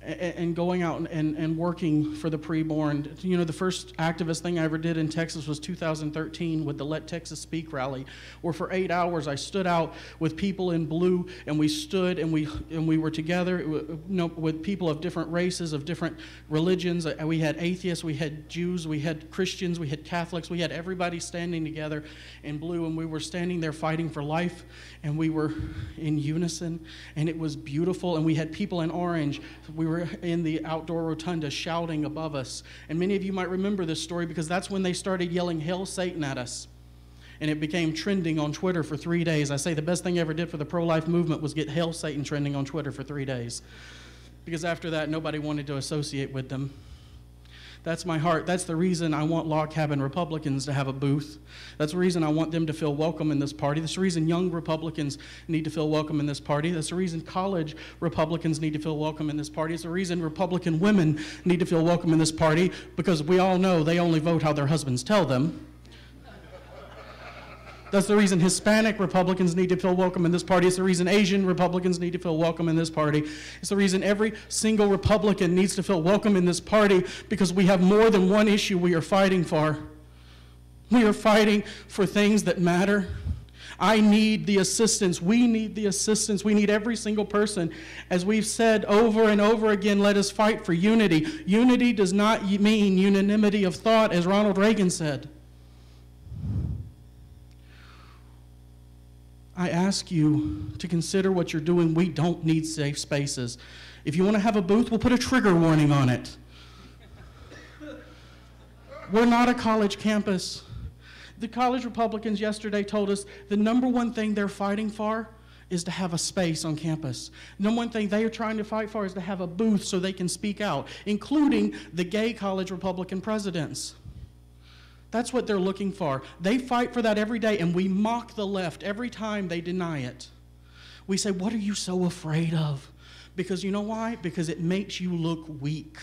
and going out and working for the preborn. You know, the first activist thing I ever did in Texas was 2013 with the Let Texas Speak rally, where for 8 hours I stood out with people in blue, and we stood and we were together, you know, with people of different races, of different religions. We had atheists, we had Jews, we had Christians, we had Catholics, we had everybody standing together in blue, and we were standing there fighting for life, and we were in unison, and it was beautiful. And we had people in orange. We were in the outdoor rotunda shouting above us. And many of you might remember this story because that's when they started yelling "Hail Satan" at us. And it became trending on Twitter for 3 days. I say the best thing I ever did for the pro-life movement was get "Hail Satan" trending on Twitter for 3 days. Because after that, nobody wanted to associate with them. That's my heart. That's the reason I want log cabin Republicans to have a booth. That's the reason I want them to feel welcome in this party. That's the reason young Republicans need to feel welcome in this party. That's the reason college Republicans need to feel welcome in this party. It's the reason Republican women need to feel welcome in this party, because we all know they only vote how their husbands tell them. That's the reason Hispanic Republicans need to feel welcome in this party. It's the reason Asian Republicans need to feel welcome in this party. It's the reason every single Republican needs to feel welcome in this party, because we have more than one issue we are fighting for. We are fighting for things that matter. I need the assistance. We need the assistance. We need every single person. As we've said over and over again, let us fight for unity. Unity does not mean unanimity of thought, as Ronald Reagan said. I ask you to consider what you're doing. We don't need safe spaces. If you want to have a booth, we'll put a trigger warning on it. We're not a college campus. The college Republicans yesterday told us the number one thing they're fighting for is to have a space on campus. The number one thing they are trying to fight for is to have a booth so they can speak out, including the gay college Republican presidents. That's what they're looking for. They fight for that every day, and we mock the left every time they deny it. We say, what are you so afraid of? Because you know why? Because it makes you look weak.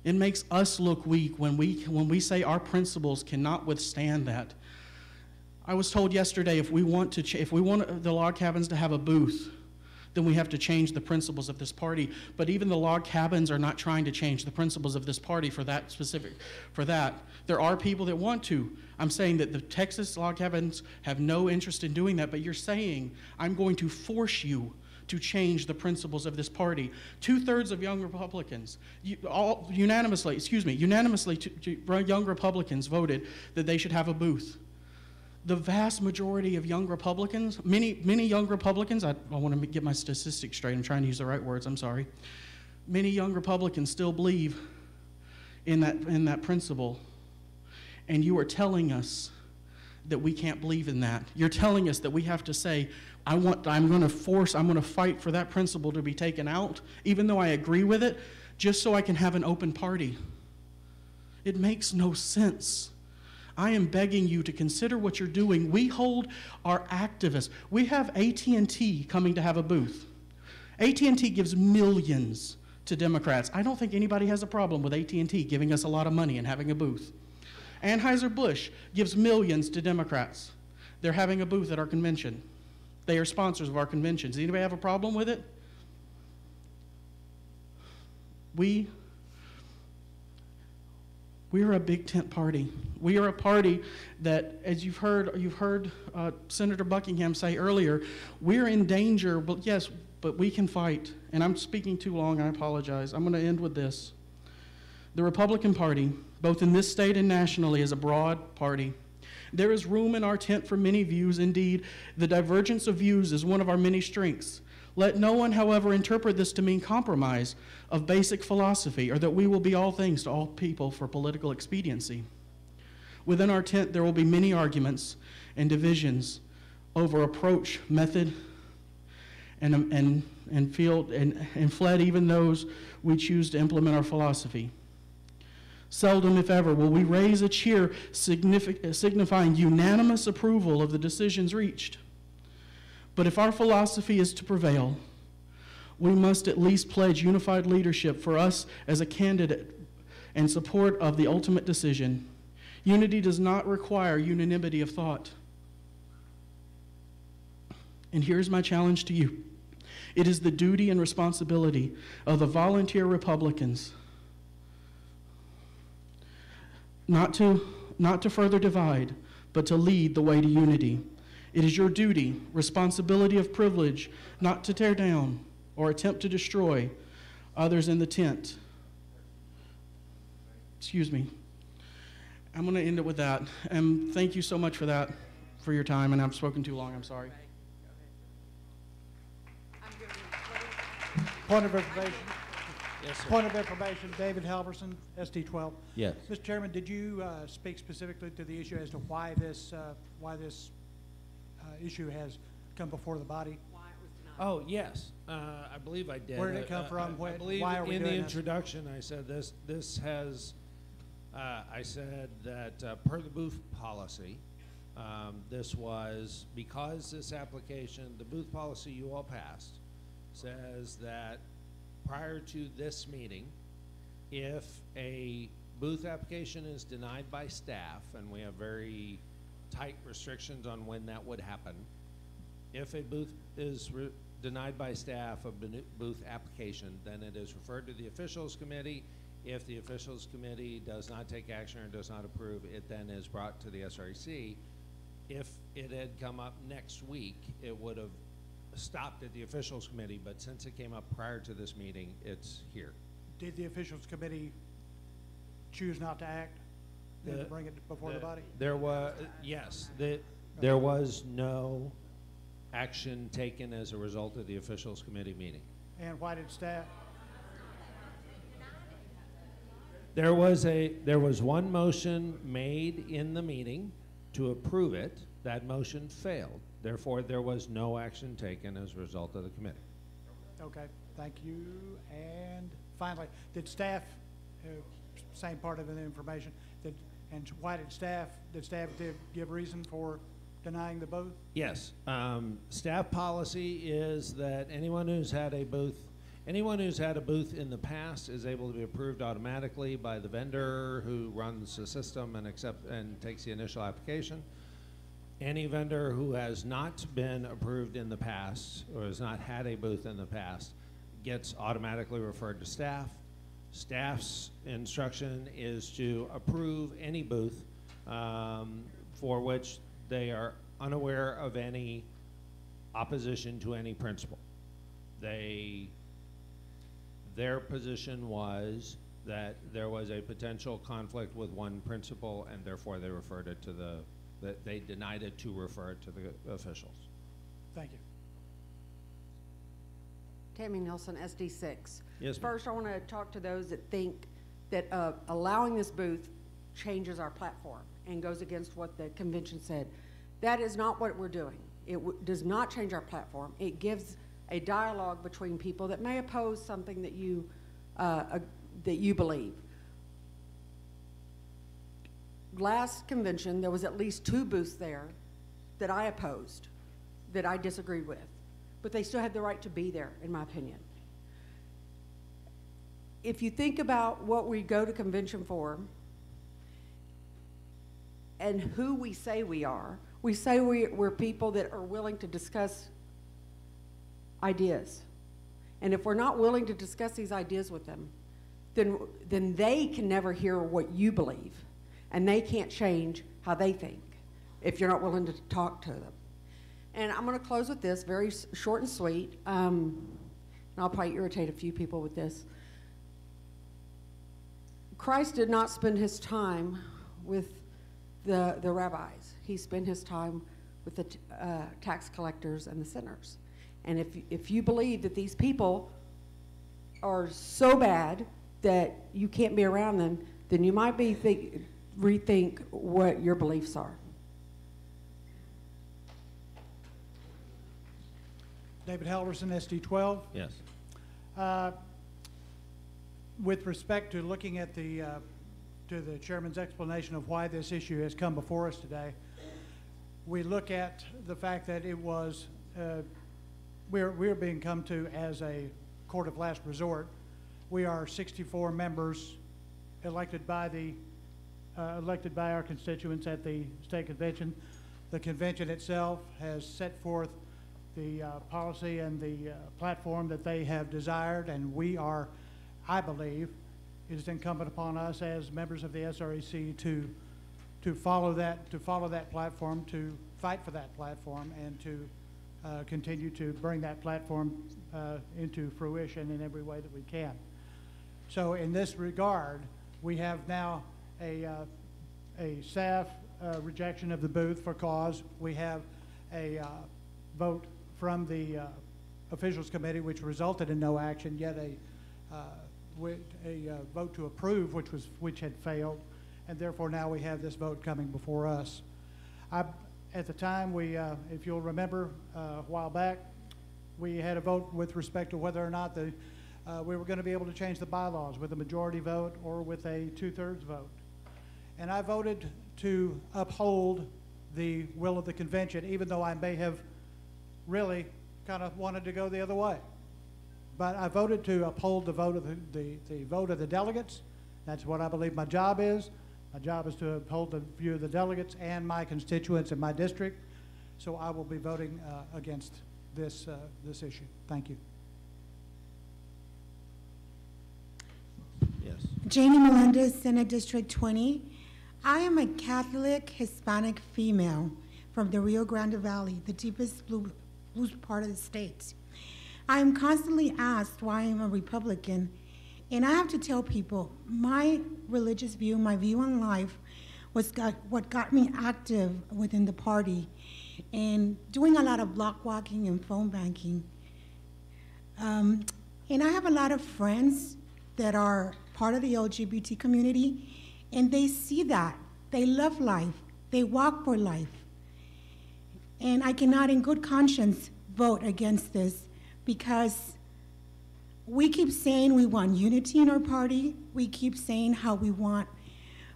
It makes us look weak when we say our principles cannot withstand that. I was told yesterday if we want the log cabins to have a booth, then we have to change the principles of this party. But even the log cabins are not trying to change the principles of this party for that. There are people that want to. I'm saying that the Texas log cabins have no interest in doing that, but you're saying, I'm going to force you to change the principles of this party. 2/3 of young Republicans, unanimously, young Republicans voted that they should have a booth. The vast majority of young Republicans, many young Republicans, I want to get my statistics straight, I'm trying to use the right words, I'm sorry. Many young Republicans still believe in that principle. And you are telling us that we can't believe in that. You're telling us that we have to say, I'm going to fight for that principle to be taken out, even though I agree with it, just so I can have an open party. It makes no sense. I am begging you to consider what you're doing. We hold our activists. We have AT&T coming to have a booth. AT&T gives millions to Democrats. I don't think anybody has a problem with AT&T giving us a lot of money and having a booth. Anheuser-Busch gives millions to Democrats. They're having a booth at our convention. They are sponsors of our convention. Does anybody have a problem with it? We are a big tent party. We are a party that, as you've heard Senator Buckingham say earlier, we're in danger, but yes, but we can fight. And I'm speaking too long, I apologize. I'm going to end with this. The Republican Party, both in this state and nationally, is a broad party. There is room in our tent for many views. Indeed, the divergence of views is one of our many strengths. Let no one, however, interpret this to mean compromise of basic philosophy, or that we will be all things to all people for political expediency. Within our tent, there will be many arguments and divisions over approach, method, and fled even those we choose to implement our philosophy. Seldom, if ever, will we raise a cheer signifying unanimous approval of the decisions reached. But if our philosophy is to prevail, we must at least pledge unified leadership for us as a candidate in support of the ultimate decision. Unity does not require unanimity of thought. And here's my challenge to you. It is the duty and responsibility of the volunteer Republicans not to further divide, but to lead the way to unity. It is your duty, responsibility of privilege, not to tear down or attempt to destroy others in the tent. Excuse me. I'm going to end it with that. And thank you so much for that, for your time. And I've spoken too long. I'm sorry.
Point of information.
Yes, sir.
Point of information, David Halverson, SD12.
Yes.
Mr. Chairman, did you speak specifically to the issue as to why this issue has come before the body?
Oh, yes, I believe I did.
Where did it come from?
I believe
Why are we
in the
doing this?
introduction I said this has, I said that per the booth policy, this was, because this application, the booth policy you all passed, says that prior to this meeting, if a booth application is denied by staff, and we have very tight restrictions on when that would happen, if a booth is denied by staff, a booth application, then it is referred to the officials committee. If the officials committee does not take action or does not approve, it then is brought to the SREC. If it had come up next week, it would have stopped at the officials committee, but since it came up prior to this meeting, it's here.
Did the officials committee choose not to act and to bring it before the body?
There was, yes, there was no action taken as a result of the officials committee meeting.
And why did staff?
There was one motion made in the meeting to approve it. That motion failed. Therefore, there was no action taken as a result of the committee.
Okay, thank you. And finally, did staff, same part of the information, and why did staff give reason for denying the booth?
Yes, staff policy is that anyone who's had a booth in the past is able to be approved automatically by the vendor who runs the system and takes the initial application. Any vendor who has not been approved in the past or has not had a booth in the past gets automatically referred to staff. Staff's instruction is to approve any booth for which they are unaware of any opposition to any principle. Their position was that there was a potential conflict with one principle, and therefore they referred it to they denied it to refer it to the officials.
Thank you.
Tammy Nelson, SD6.
Yes, ma'am.
First, I want to talk to those that think that allowing this booth changes our platform and goes against what the convention said. That is not what we're doing. It does not change our platform. It gives a dialogue between people that may oppose something that you believe. Last convention, there was at least 2 booths there that I opposed, that I disagreed with, but they still had the right to be there, in my opinion. If you think about what we go to convention for and who we say we are, we say we're people that are willing to discuss ideas. And if we're not willing to discuss these ideas with them, then they can never hear what you believe. And they can't change how they think if you're not willing to talk to them. And I'm going to close with this, very short and sweet. And I'll probably irritate a few people with this. Christ did not spend his time with the rabbis. He spent his time with the tax collectors and the sinners. And if you believe that these people are so bad that you can't be around them, then you might be rethink what your beliefs are.
David Halverson, SD12.
Yes.
With respect to looking at to the chairman's explanation of why this issue has come before us today, we look at the fact that it was we're being come to as a court of last resort. We are 64 members elected by our constituents at the state convention. The convention itself has set forth policy and the platform that they have desired, and we are, I believe, it is incumbent upon us as members of the SREC to follow that platform, to fight for that platform, and to continue to bring that platform into fruition in every way that we can. So in this regard, we have now a staff rejection of the booth for cause. We have a vote from the officials committee, which resulted in no action, yet a vote to approve, which had failed, and therefore now we have this vote coming before us. At the time, if you'll remember, a while back, we had a vote with respect to whether or not we were going to be able to change the bylaws with a majority vote or with a 2/3 vote. And I voted to uphold the will of the convention, even though I may have really kind of wanted to go the other way. But I voted to uphold the vote of the vote of the delegates. That's what I believe my job is. My job is to uphold the view of the delegates and my constituents in my district. So I will be voting against this issue. Thank you.
Yes.
Janie Melendez, Senate District 20. I am a Catholic Hispanic female from the Rio Grande Valley, the deepest blue part of the state. I am constantly asked why I'm a Republican, and I have to tell people my religious view, my view on life, was what got me active within the party and doing a lot of block walking and phone banking. And I have a lot of friends that are part of the LGBT community, and they see that. They love life. They walk for life. And I cannot in good conscience vote against this because we keep saying we want unity in our party. We keep saying how we want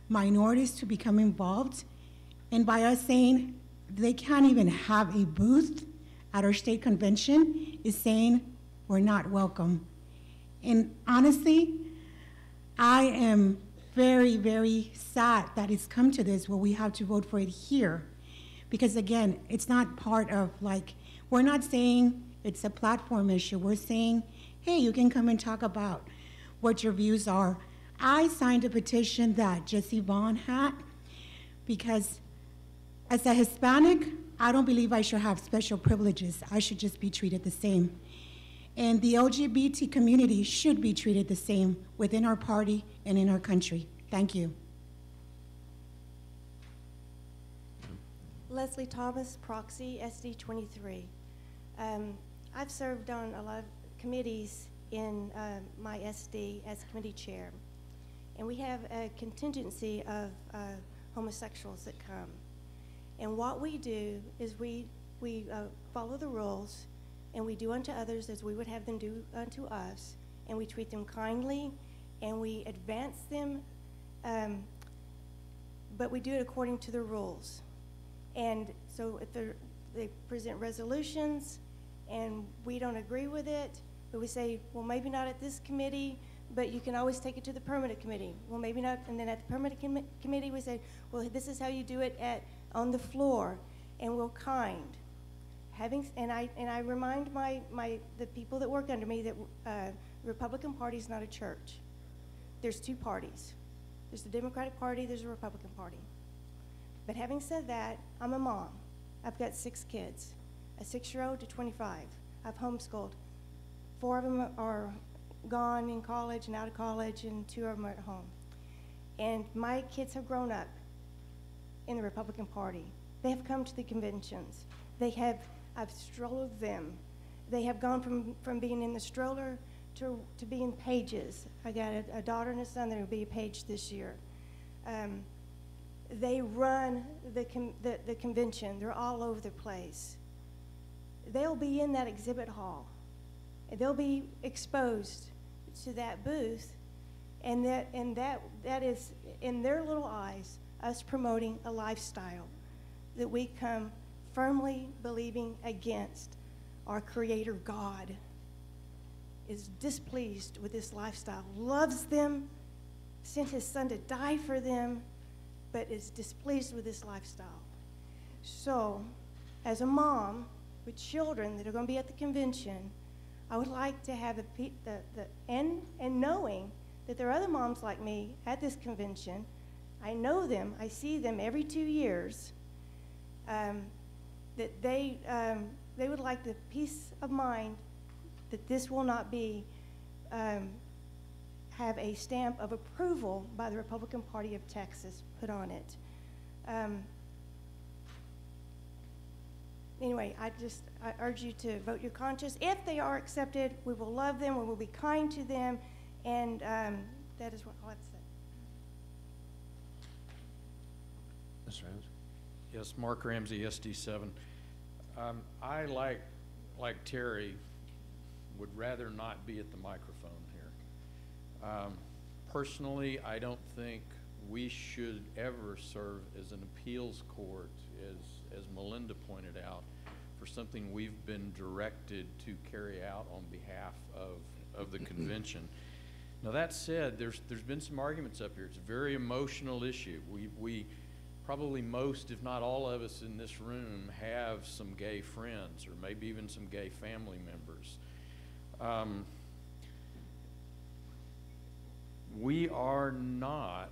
minorities to become involved. And by us saying they can't even have a booth at our state convention is saying we're not welcome. And honestly, I am very, very sad that it's come to this where we have to vote for it here. Because again, it's not part of we're not saying it's a platform issue. We're saying, hey, you can come and talk about what your views are. I signed a petition that Jesse Vaughn had because as a Hispanic, I don't believe I should have special privileges. I should just be treated the same. And the LGBT community should be treated the same within our party and in our country. Thank you.
Leslie Thomas, Proxy, SD 23. I've served on a lot of committees in my SD as committee chair. And we have a contingency of homosexuals that come. And what we do is we follow the rules, and we do unto others as we would have them do unto us, and we treat them kindly, and we advance them, but we do it according to the rules. And so if they present resolutions, and we don't agree with it, but we say, well, maybe not at this committee, but you can always take it to the permanent committee. Well, maybe not, and then at the permanent committee, we say, well, this is how you do it on the floor, and we're kind. And I remind the people that work under me that the Republican Party is not a church. There's two parties. There's the Democratic Party, there's the Republican Party. But having said that, I'm a mom. I've got 6 kids, a 6-year-old to 25. I've homeschooled. 4 of them are gone in college and out of college, and 2 of them are at home. And my kids have grown up in the Republican Party. They have come to the conventions. I've strolled them. They have gone from being in the stroller to being pages. I got a daughter and a son that will be a page this year. They run the convention. They're all over the place. They'll be in that exhibit hall. They'll be exposed to that booth, and that is, in their little eyes, us promoting a lifestyle that we come firmly believing against. Our Creator God is displeased with this lifestyle, loves them, sent His Son to die for them, but is displeased with this lifestyle. So, as a mom with children that are going to be at the convention, I would like to have and knowing that there are other moms like me at this convention. I know them. I see them every 2 years. That they would like the peace of mind that this will not be have a stamp of approval by the Republican Party of Texas put on it. Anyway, I urge you to vote your conscience. If they are accepted, we will love them, we will be kind to them, and that is what I'll have to say.
Mr. Ramsey?
Yes, Mark Ramsey, SD7. I, like Terry, would rather not be at the microphone here. Personally, I don't think we should ever serve as an appeals court, as Melinda pointed out, for something we've been directed to carry out on behalf of the convention. Now that said, there's been some arguments up here. It's a very emotional issue. We probably most, if not all of us in this room, have some gay friends or maybe even some gay family members. We are not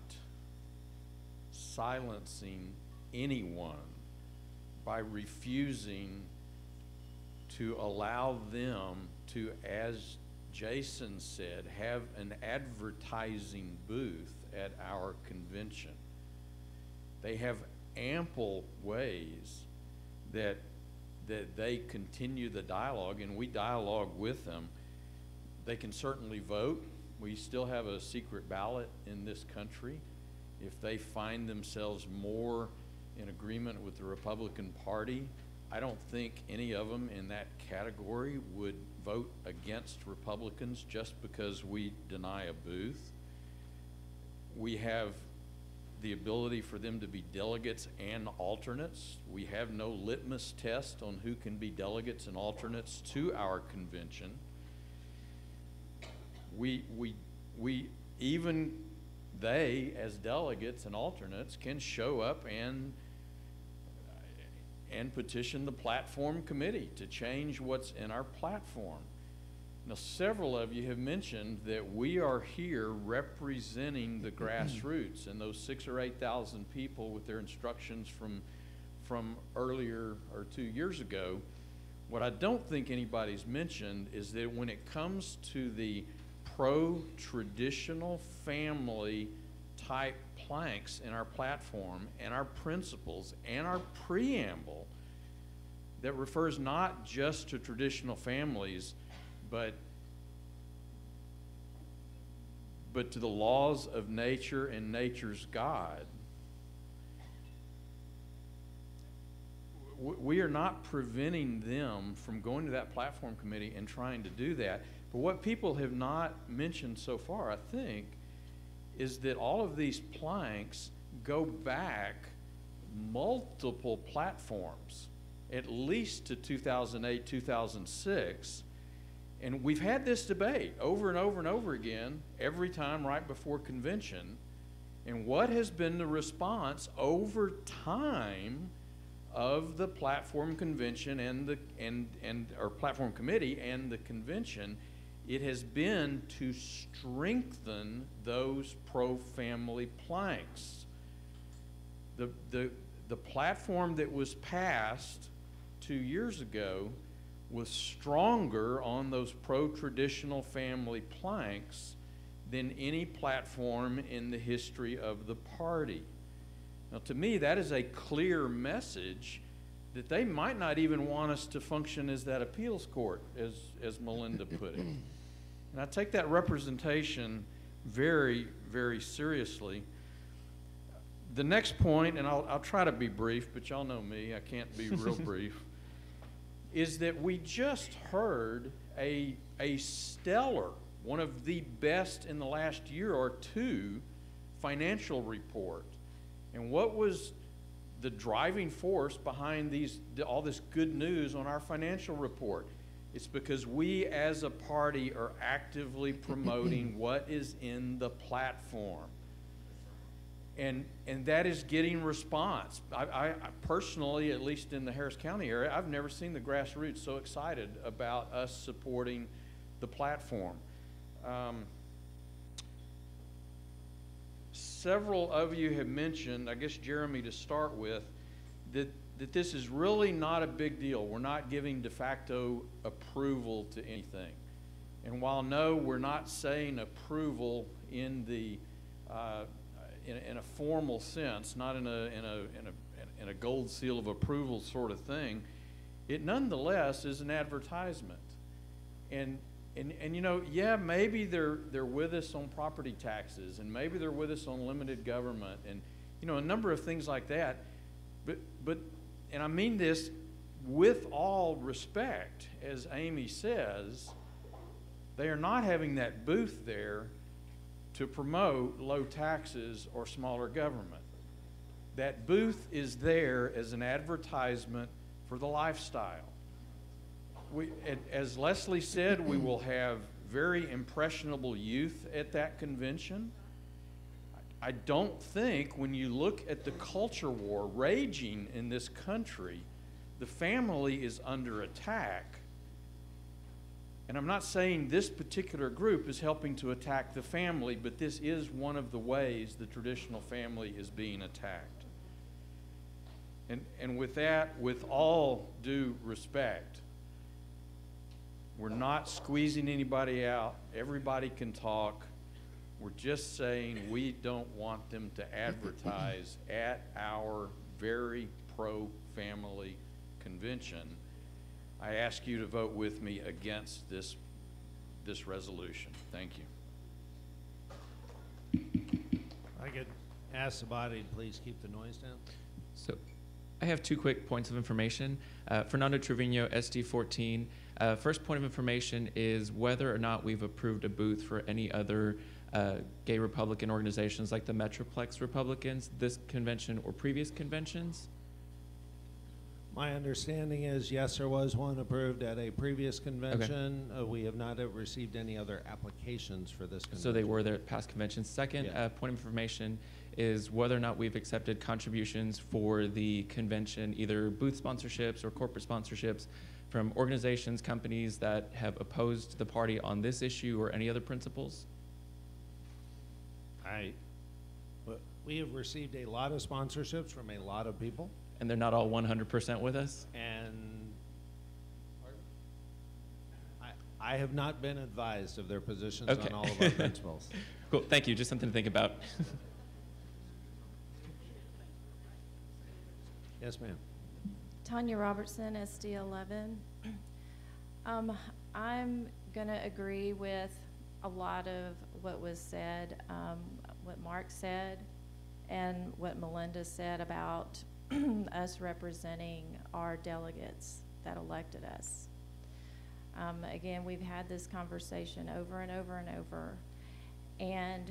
silencing anyone by refusing to allow them to, as Jason said, have an advertising booth at our convention. They have ample ways that they continue the dialogue, and we dialogue with them. They can certainly vote. We still have a secret ballot in this country. If they find themselves more in agreement with the Republican Party, I don't think any of them in that category would vote against Republicans just because we deny a booth. We have the ability for them to be delegates and alternates. We have no litmus test on who can be delegates and alternates to our convention. Even they, as delegates and alternates, can show up and petition the platform committee to change what's in our platform. Now, several of you have mentioned that we are here representing the grassroots and those 6,000 or 8,000 people with their instructions from earlier or 2 years ago. What I don't think anybody's mentioned is that when it comes to the pro-traditional family type planks in our platform and our principles and our preamble that refers not just to traditional families, but to the laws of nature and nature's God. We are not preventing them from going to that platform committee and trying to do that. But what people have not mentioned so far, I think, is that all of these planks go back multiple platforms, at least to 2008, 2006. And we've had this debate over and over and over again, every time right before convention. And what has been the response over time of the platform convention or platform committee and the convention? It has been to strengthen those pro-family planks. The platform that was passed 2 years ago was stronger on those pro-traditional family planks than any platform in the history of the party. Now, to me, that is a clear message that they might not even want us to function as that appeals court, as Melinda put it. And I take that representation very, very seriously. The next point, and I'll try to be brief, but y'all know me, I can't be real brief, is that we just heard a stellar, one of the best in the last year or two, financial report. And what was the driving force behind all this good news on our financial report? It's because we as a party are actively promoting what is in the platform. And that is getting response. I personally, at least in the Harris County area, I've never seen the grassroots so excited about us supporting the platform. Several of you have mentioned, I guess Jeremy to start with, that this is really not a big deal. We're not giving de facto approval to anything. And while no, we're not saying approval in the in a formal sense, not in a gold seal of approval sort of thing, it nonetheless is an advertisement. And you know, yeah, maybe they're with us on property taxes, and maybe they're with us on limited government, and you know, a number of things like that. But and I mean this with all respect, as Amy says, they are not having that booth there to promote low taxes or smaller government. That booth is there as an advertisement for the lifestyle. As Leslie said, we will have very impressionable youth at that convention. I don't think when you look at the culture war raging in this country, the family is under attack. And I'm not saying this particular group is helping to attack the family, but this is one of the ways the traditional family is being attacked. And with that, with all due respect, we're not squeezing anybody out. Everybody can talk. We're just saying we don't want them to advertise at our very pro-family convention. I ask you to vote with me against this resolution. Thank you.
I could ask the body to please keep the noise down.
So I have 2 quick points of information. Fernando Trevino, SD 14. First point of information is whether or not we've approved a booth for any other gay Republican organizations like the Metroplex Republicans, this convention or previous conventions.
My understanding is, yes, there was one approved at a previous convention. Okay. We have not received any other applications for this convention.
So they were there at past conventions. Second point of information is whether or not we've accepted contributions for the convention, either booth sponsorships or corporate sponsorships from organizations, companies that have opposed the party on this issue or any other principles.
We have received a lot of sponsorships from a lot of people.
And they're not all 100% with us?
And I have not been advised of their positions on all of our principles.
Cool, thank you. Just something to think about.
Yes, ma'am.
Tanya Robertson, SD 11. I'm going to agree with a lot of what was said, what Mark said, and what Melinda said about us representing our delegates that elected us. Again, we've had this conversation over and over and over. And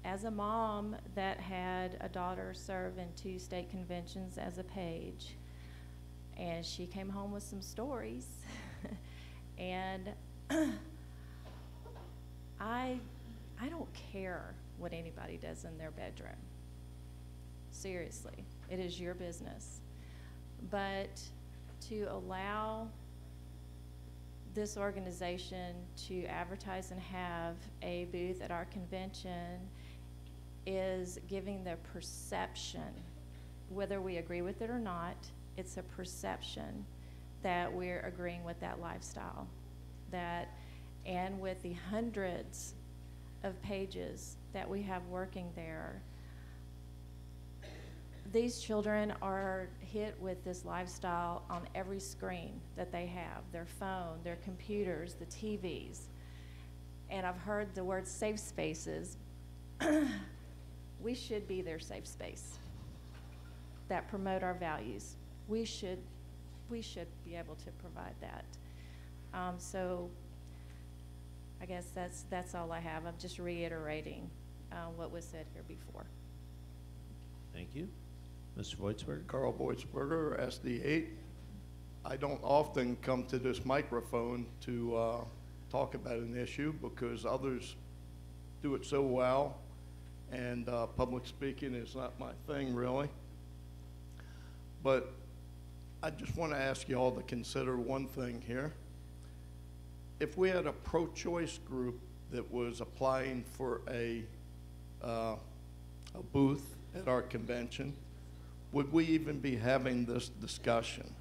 as a mom that had a daughter serve in 2 state conventions as a page, and she came home with some stories, and I don't care what anybody does in their bedroom. Seriously, it is your business. But to allow this organization to advertise and have a booth at our convention is giving the perception, whether we agree with it or not, it's a perception that we're agreeing with that lifestyle. And with the hundreds of pages that we have working there, these children are hit with this lifestyle on every screen that they have, their phone, their computers, the TVs. And I've heard the word safe spaces. We should be their safe space that promote our values. We should be able to provide that. So I guess that's all I have. I'm just reiterating what was said here before.
Thank you. Mr. Voitsberger?
Carl Voitsberger, SD8. I don't often come to this microphone to talk about an issue because others do it so well and public speaking is not my thing, really. But I just want to ask you all to consider one thing here. If we had a pro-choice group that was applying for a booth at our convention, would we even be having this discussion?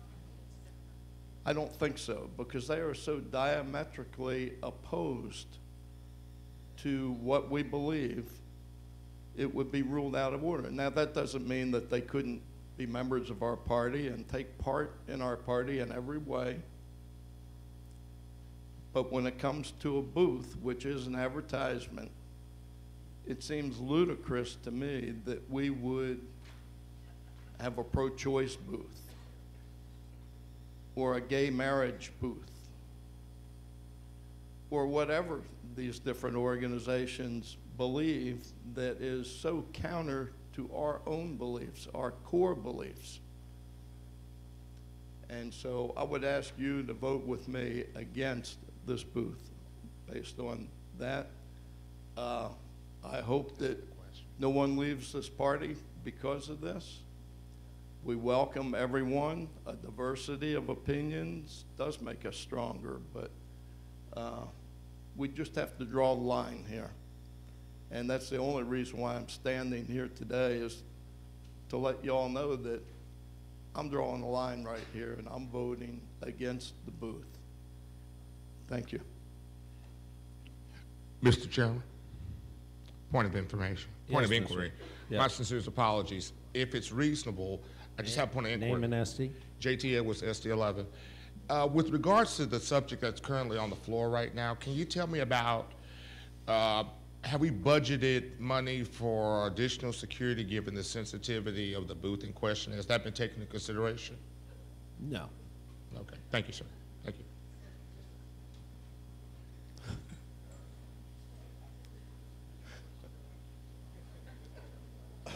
I don't think so, because they are so diametrically opposed to what we believe. It would be ruled out of order. Now, that doesn't mean that they couldn't be members of our party and take part in our party in every way. But when it comes to a booth, which is an advertisement, it seems ludicrous to me that we would have a pro-choice booth or a gay marriage booth or whatever these different organizations believe that is so counter to our own beliefs, our core beliefs. And so I would ask you to vote with me against this booth based on that. I hope that no one leaves this party because of this. We welcome everyone. A diversity of opinions does make us stronger, but we just have to draw the line here. And that's the only reason why I'm standing here today, is to let you all know that I'm drawing a line right here and I'm voting against the booth. Thank you.
Mr. Chairman, point of information, point of
Yes,
inquiry.
Yes.
My sincerest apologies. If it's reasonable, I just have a point of inquiry.
Name and SD.
JT Edwards, SD11. With regards to the subject that's currently on the floor right now, can you tell me about, have we budgeted money for additional security given the sensitivity of the booth in question? Has that been taken into consideration?
No.
Okay, thank you, sir. Thank you.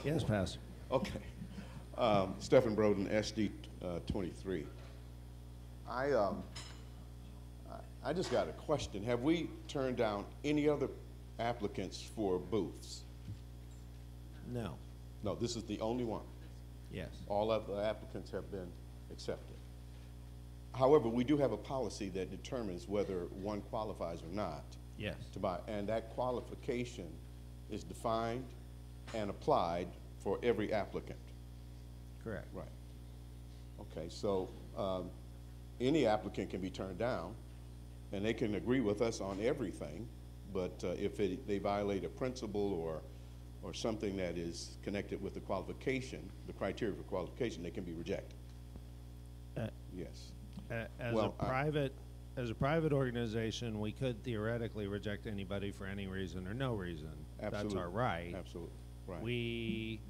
Yes, Pastor.
Okay. Stephen Broden, SD 23. I just got a question. Have we turned down any other applicants for booths?
No.
No, this is the only one.
Yes.
All other applicants have been accepted. However, we do have a policy that determines whether one qualifies or not.
Yes.
To buy, and that qualification is defined and applied for every applicant.
Correct.
Right. Okay, so any applicant can be turned down, and they can agree with us on everything, but if they violate a principle or something that is connected with the qualification, the criteria for qualification, they can be rejected. Yes.
As a private organization, we could theoretically reject anybody for any reason or no reason.
Absolutely.
That's our right.
Absolutely. Right.
We,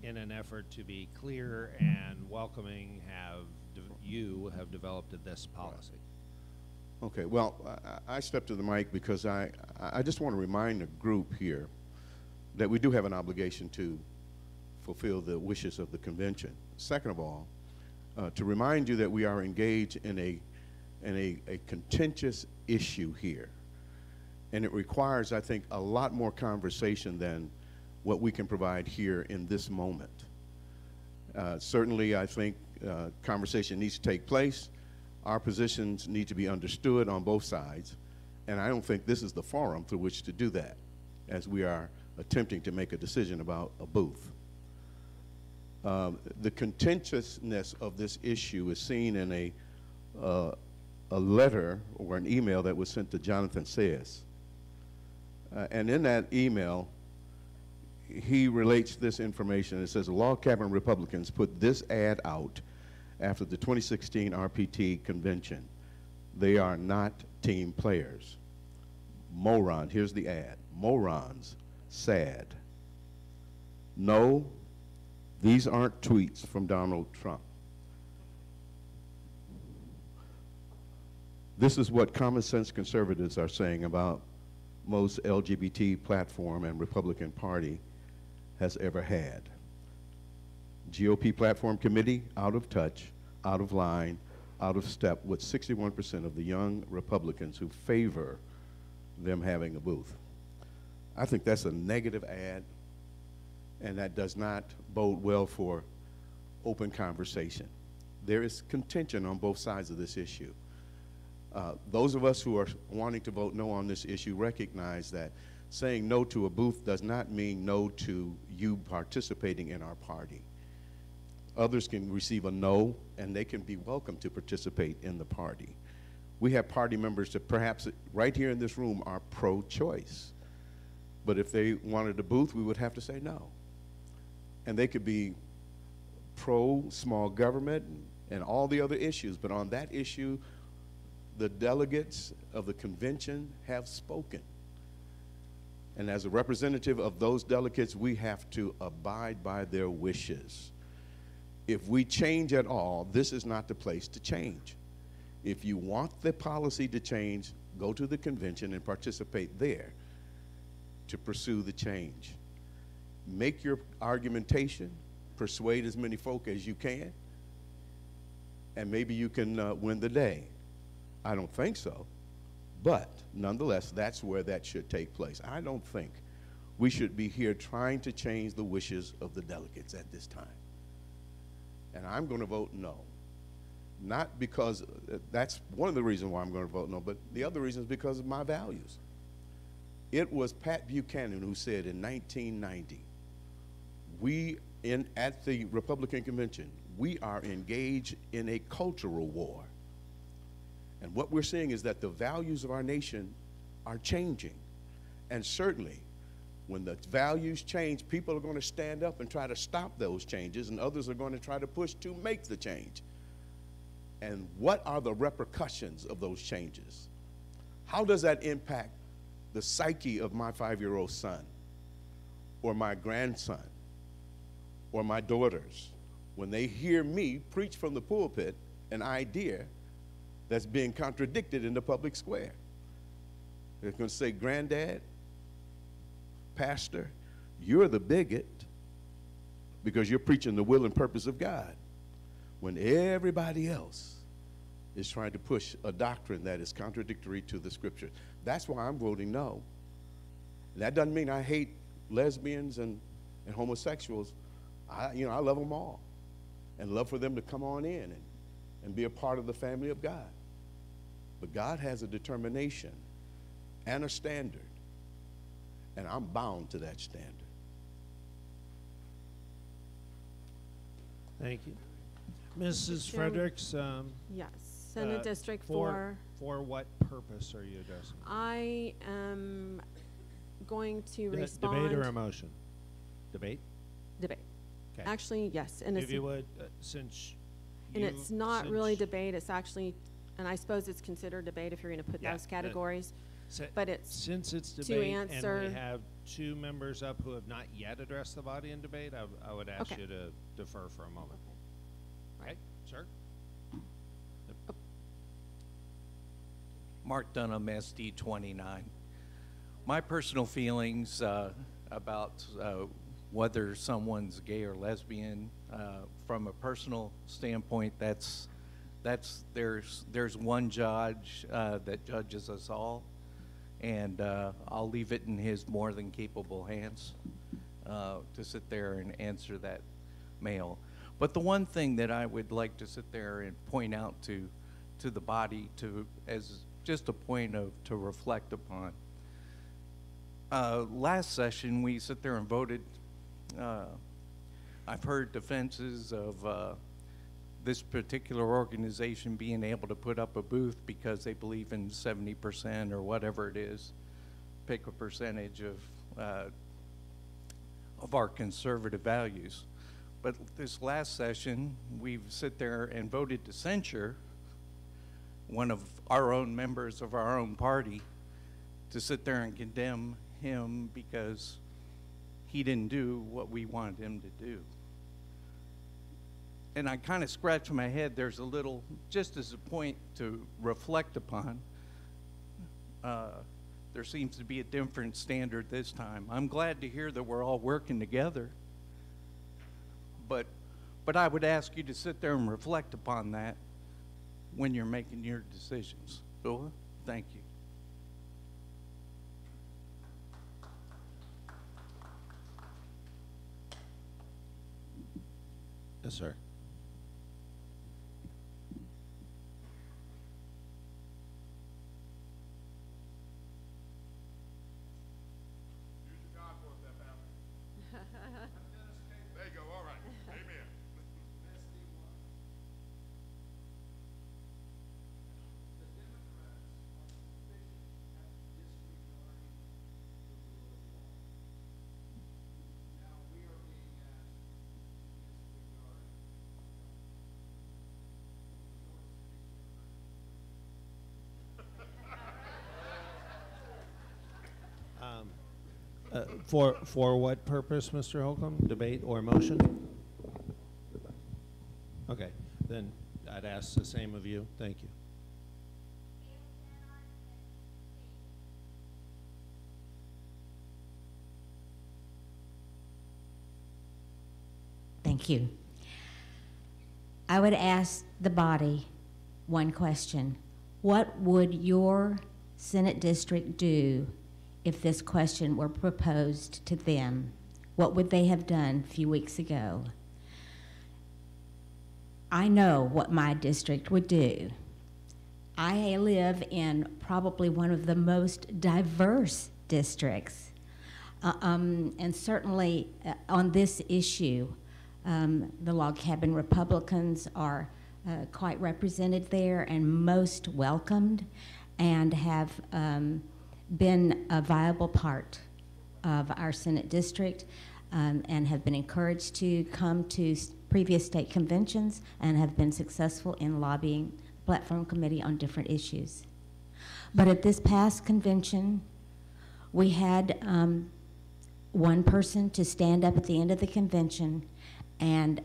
in an effort to be clear and welcoming, have developed this policy.
Okay, well, I stepped to the mic because I just want to remind the group here that we do have an obligation to fulfill the wishes of the convention. Second of all, to remind you that we are engaged in a contentious issue here, and it requires, I think, a lot more conversation than what we can provide here in this moment. Certainly, I think conversation needs to take place. Our positions need to be understood on both sides, and I don't think this is the forum through which to do that, as we are attempting to make a decision about a booth. The contentiousness of this issue is seen in a letter or an email that was sent to Jonathan Sayers. And in that email, he relates this information. It says, Log Cabin Republicans put this ad out after the 2016 RPT convention. They are not team players. Moron, here's the ad. Morons, sad. No, these aren't tweets from Donald Trump. This is what common sense conservatives are saying about most LGBT platform and Republican Party has ever had. GOP platform committee, out of touch, out of line, out of step with 61% of the young Republicans who favor them having a booth. I think that's a negative ad and that does not bode well for open conversation. There is contention on both sides of this issue. Those of us who are wanting to vote no on this issue recognize that saying no to a booth does not mean no to you participating in our party. Others can receive a no, and they can be welcome to participate in the party. We have party members that perhaps right here in this room are pro-choice. But if they wanted a booth, we would have to say no. And they could be pro-small government and all the other issues. But on that issue, the delegates of the convention have spoken. And as a representative of those delegates, we have to abide by their wishes. If we change at all, this is not the place to change. If you want the policy to change, go to the convention and participate there to pursue the change. Make your argumentation, persuade as many folk as you can, and maybe you can win the day. I don't think so, but nonetheless, that's where that should take place. I don't think we should be here trying to change the wishes of the delegates at this time. And I'm going to vote no. Not because, that's one of the reasons why I'm going to vote no, but the other reason is because of my values. It was Pat Buchanan who said in 1990, at the Republican convention, we are engaged in a cultural war. And what we're seeing is that the values of our nation are changing. And certainly, when the values change, people are going to stand up and try to stop those changes, and others are going to try to push to make the change. And what are the repercussions of those changes? How does that impact the psyche of my 5-year-old son, or my grandson, or my daughters, when they hear me preach from the pulpit an idea that's being contradicted in the public square? They're going to say, Granddad, Pastor, you're the bigot because you're preaching the will and purpose of God, when everybody else is trying to push a doctrine that is contradictory to the scripture. That's why I'm voting no. That doesn't mean I hate lesbians and homosexuals. I love them all and love for them to come on in and be a part of the family of God. But God has a determination and a standard, and I'm bound to that standard.
Thank you. Mrs. Fredericks?
Yes, Senate District 4.
For what purpose are you addressing?
I am going to respond.
Debate or a motion? Debate?
Debate.
Okay.
Actually, yes. And
if you would, since
and it's not really debate, it's actually, and I suppose it's considered debate if you're going to put those categories.
But since it's debate
to answer,
and we have 2 members up who have not yet addressed the body in debate, I would ask you to defer for a moment. Okay, sir?
Mark Dunham, SD 29. My personal feelings about whether someone's gay or lesbian, from a personal standpoint, there's one judge that judges us all, and I'll leave it in his more than capable hands to sit there and answer that mail. But the one thing that I would like to sit there and point out to the body as just a point to reflect upon. Last session, we sit there and voted. I've heard defenses of this particular organization being able to put up a booth because they believe in 70% or whatever it is, pick a percentage of our conservative values. But this last session, we've sit there and voted to censure one of our own members of our own party, to sit there and condemn him because he didn't do what we wanted him to do. And I kind of scratch my head. There's a little, just as a point to reflect upon, there seems to be a different standard this time. I'm glad to hear that we're all working together, but I would ask you to sit there and reflect upon that when you're making your decisions. Bula, thank you.
Yes, sir.
There you go, all right. Amen.
For what purpose, Mr. Holcomb? Debate or motion? Okay, then I'd ask the same of you. Thank you.
Thank you. I would ask the body one question. What would your Senate district do if this question were proposed to them? What would they have done a few weeks ago? I know what my district would do. I live in probably one of the most diverse districts. And certainly on this issue, the Log Cabin Republicans are quite represented there and most welcomed, and have been a viable part of our Senate district, and have been encouraged to come to previous state conventions and have been successful in lobbying the Platform Committee on different issues. But at this past convention, we had one person to stand up at the end of the convention and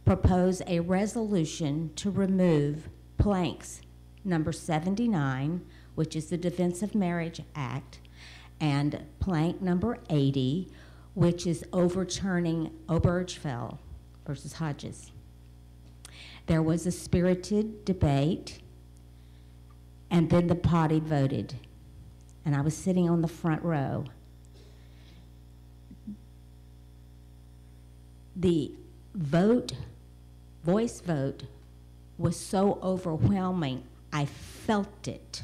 propose a resolution to remove planks number 79, which is the Defense of Marriage Act, and plank number 80, which is overturning Obergefell versus Hodges. There was a spirited debate, and then the body voted, and I was sitting on the front row. The vote, voice vote, was so overwhelming, I felt it.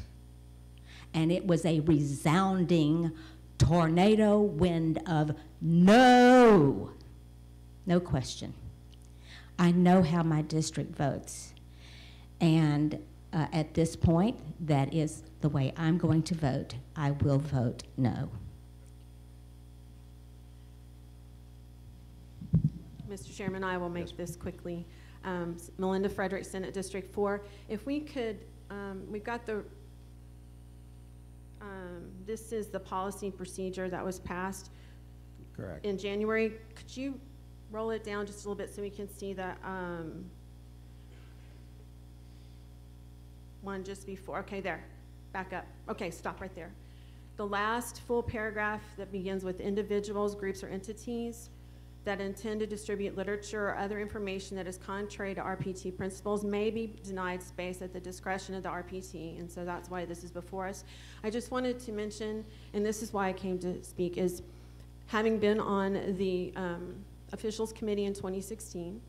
And it was a resounding tornado wind of no. No question. I know how my district votes. And at this point, that is the way I'm going to vote. I will vote no.
Mr. Chairman, I will make this quickly. Melinda Frederick, Senate District 4. If we could, we've got the, this is the policy and procedure that was passed
Correct.
in January. Could you roll it down just a little bit so we can see the one just before? Okay, there. Back up. Okay, stop right there. The last full paragraph that begins with individuals, groups, or entities that intend to distribute literature or other information that is contrary to RPT principles may be denied space at the discretion of the RPT, and so that's why this is before us. I just wanted to mention, and this is why I came to speak, is having been on the officials committee in 2016,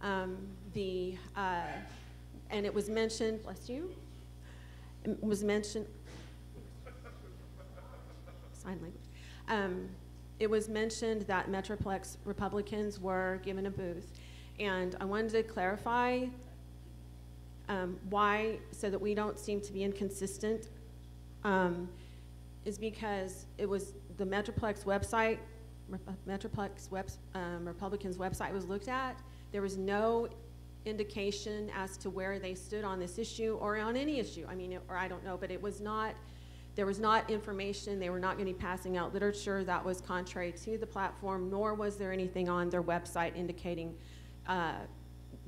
and it was mentioned, bless you, it was mentioned, sign language, it was mentioned that Metroplex Republicans were given a booth, and I wanted to clarify why, so that we don't seem to be inconsistent, is because it was the Metroplex website, Republicans website was looked at. There was no indication as to where they stood on this issue or on any issue. I mean, or I don't know, but it was not, there was not information. They were not going to be passing out literature that was contrary to the platform, nor was there anything on their website indicating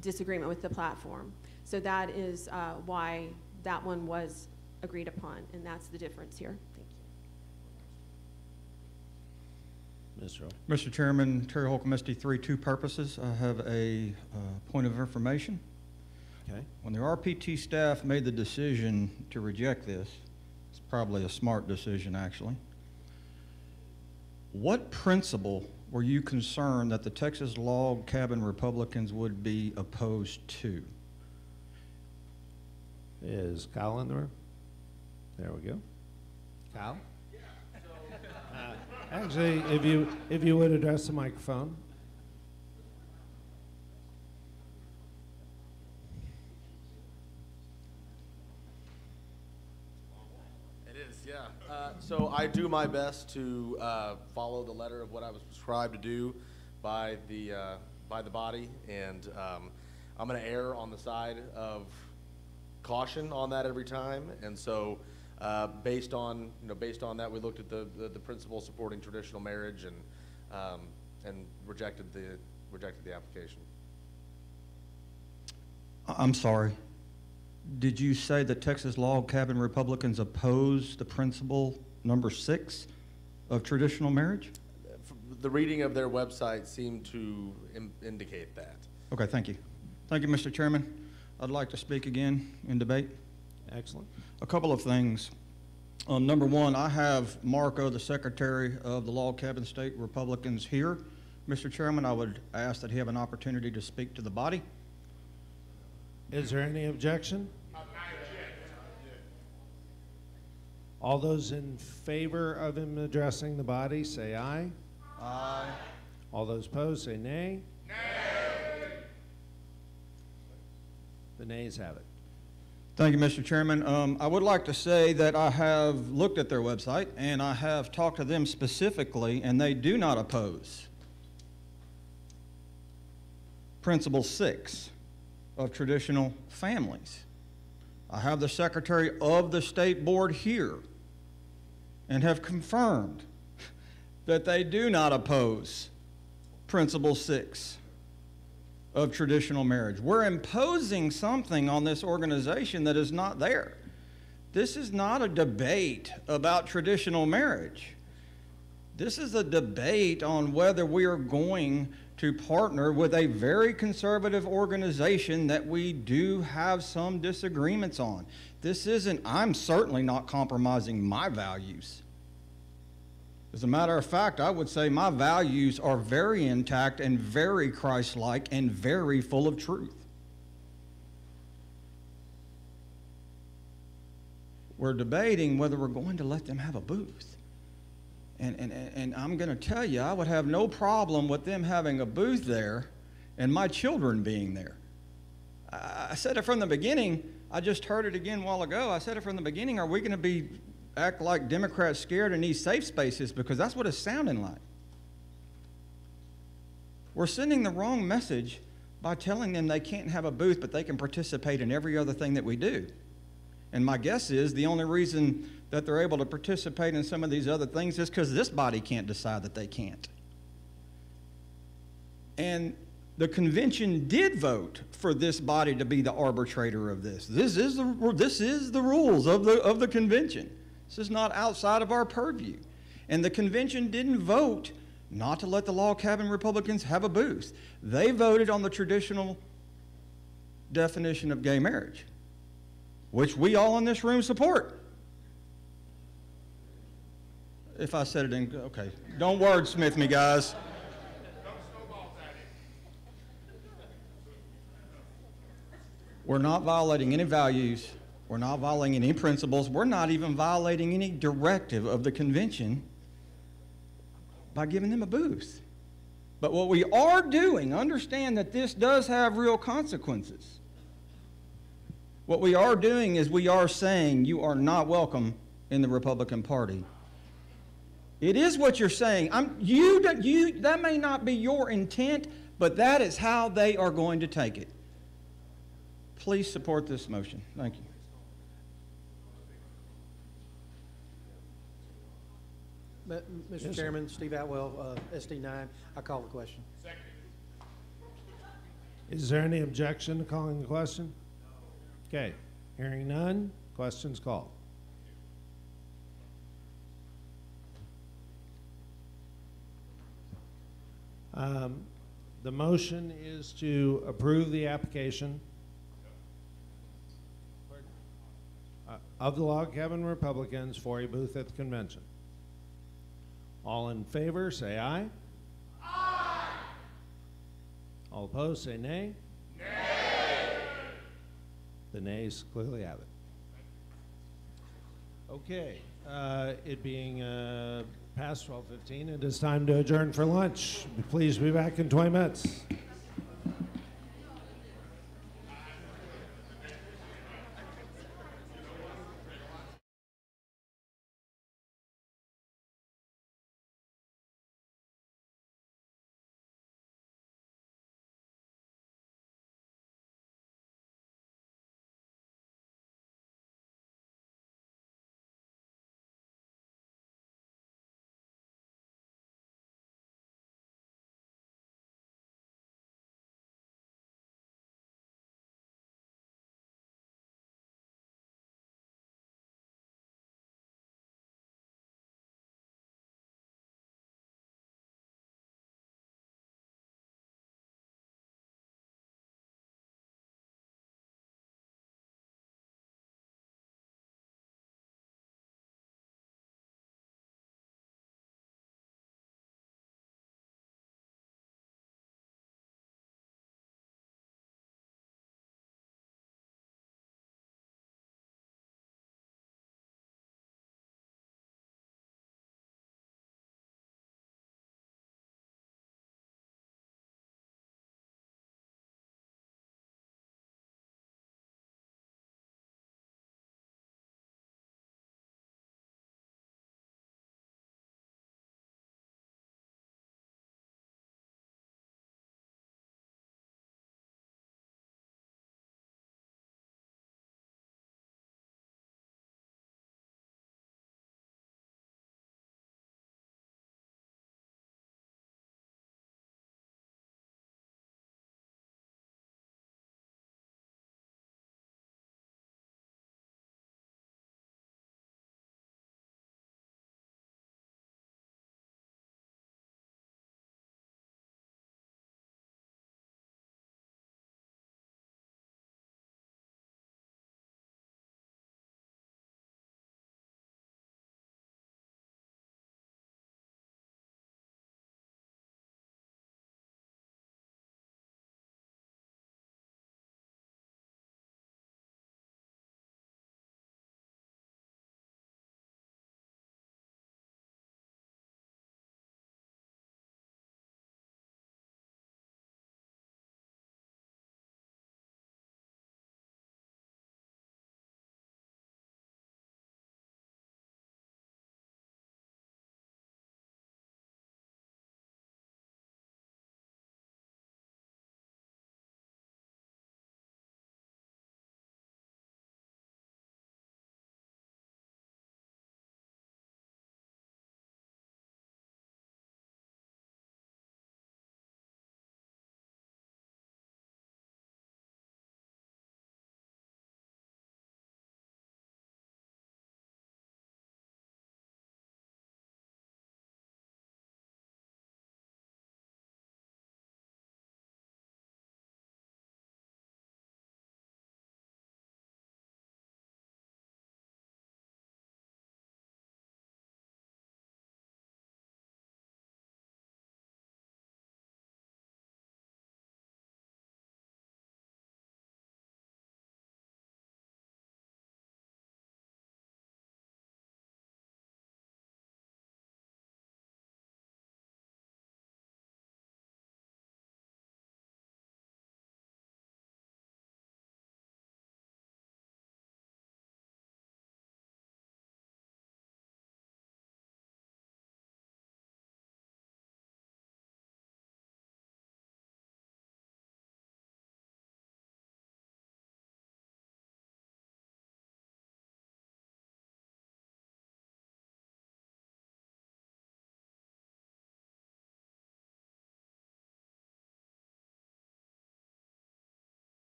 disagreement with the platform. So that is why that one was agreed upon, and that's the difference here. Thank you.
Mr. Chairman, Terry Holcomb, SD3, two purposes. I have a point of information.
Okay.
When the RPT staff made the decision to reject this, it's probably a smart decision, actually. What principle were you concerned that the Texas Log Cabin Republicans would be opposed to?
Is Kyle in the room? There we go. Kyle? Actually, if you would address the microphone.
It is, yeah. So I do my best to follow the letter of what I was prescribed to do by the body, and I'm going to err on the side of caution on that every time. And so, based on that, we looked at the principles supporting traditional marriage and rejected the application.
I'm sorry. Did you say the Texas Log Cabin Republicans oppose the principle number 6 of traditional marriage?
The reading of their website seemed to indicate that.
Okay, thank you. Thank you, Mr. Chairman. I'd like to speak again in debate.
Excellent.
A couple of things. Number one, I have Marco, the Secretary of the Log Cabin State Republicans, here. Mr. Chairman, I would ask that he have an opportunity to speak to the body.
Is there any objection? All those in favor of him addressing the body, say aye.
Aye.
All those opposed, say nay. Nay. The nays have it.
Thank you, Mr. Chairman. I would like to say that I have looked at their website and I have talked to them specifically, and they do not oppose Principle 6 of traditional families. I have the Secretary of the State Board here and have confirmed that they do not oppose Principle 6 of traditional marriage. We're imposing something on this organization that is not there. This is not a debate about traditional marriage. This is a debate on whether we are going to partner with a very conservative organization that we do have some disagreements on. This isn't, I'm certainly not compromising my values. As a matter of fact, I would say my values are very intact and very Christ-like and very full of truth. We're debating whether we're going to let them have a booth. And I'm going to tell you, I would have no problem with them having a booth there and my children being there. I said it from the beginning. I just heard it again a while ago. I said it from the beginning. Are we going to act like Democrats scared in these safe spaces? Because that's what it's sounding like. We're sending the wrong message by telling them they can't have a booth, but they can participate in every other thing that we do. And my guess is the only reason that they're able to participate in some of these other things is because this body can't decide that they can't. And the convention did vote for this body to be the arbitrator of this. This is the rules of the convention. This is not outside of our purview. And the convention didn't vote not to let the Log Cabin Republicans have a booth. They voted on the traditional definition of gay marriage, which we all in this room support. If I said it in, okay. Don't wordsmith me, guys. We're not violating any values. We're not violating any principles. We're not even violating any directive of the convention by giving them a booth. But what we are doing, understand that this does have real consequences. What we are doing is we are saying you are not welcome in the Republican Party. It is what you're saying. That may not be your intent, but that is how they are going to take it. Please support this motion. Thank you.
Mr.
Yes,
Chairman, Steve Atwell, SD9. I call the question.
Is there any objection to calling the question? Okay. Hearing none, question's called. The motion is to approve the application of the Log Cabin Republicans for a booth at the convention. All in favor, say aye. Aye.
All opposed, say nay. Nay. The nays clearly have it. Okay, it being past 12:15, it is time to adjourn for lunch. Please be back in 20 minutes.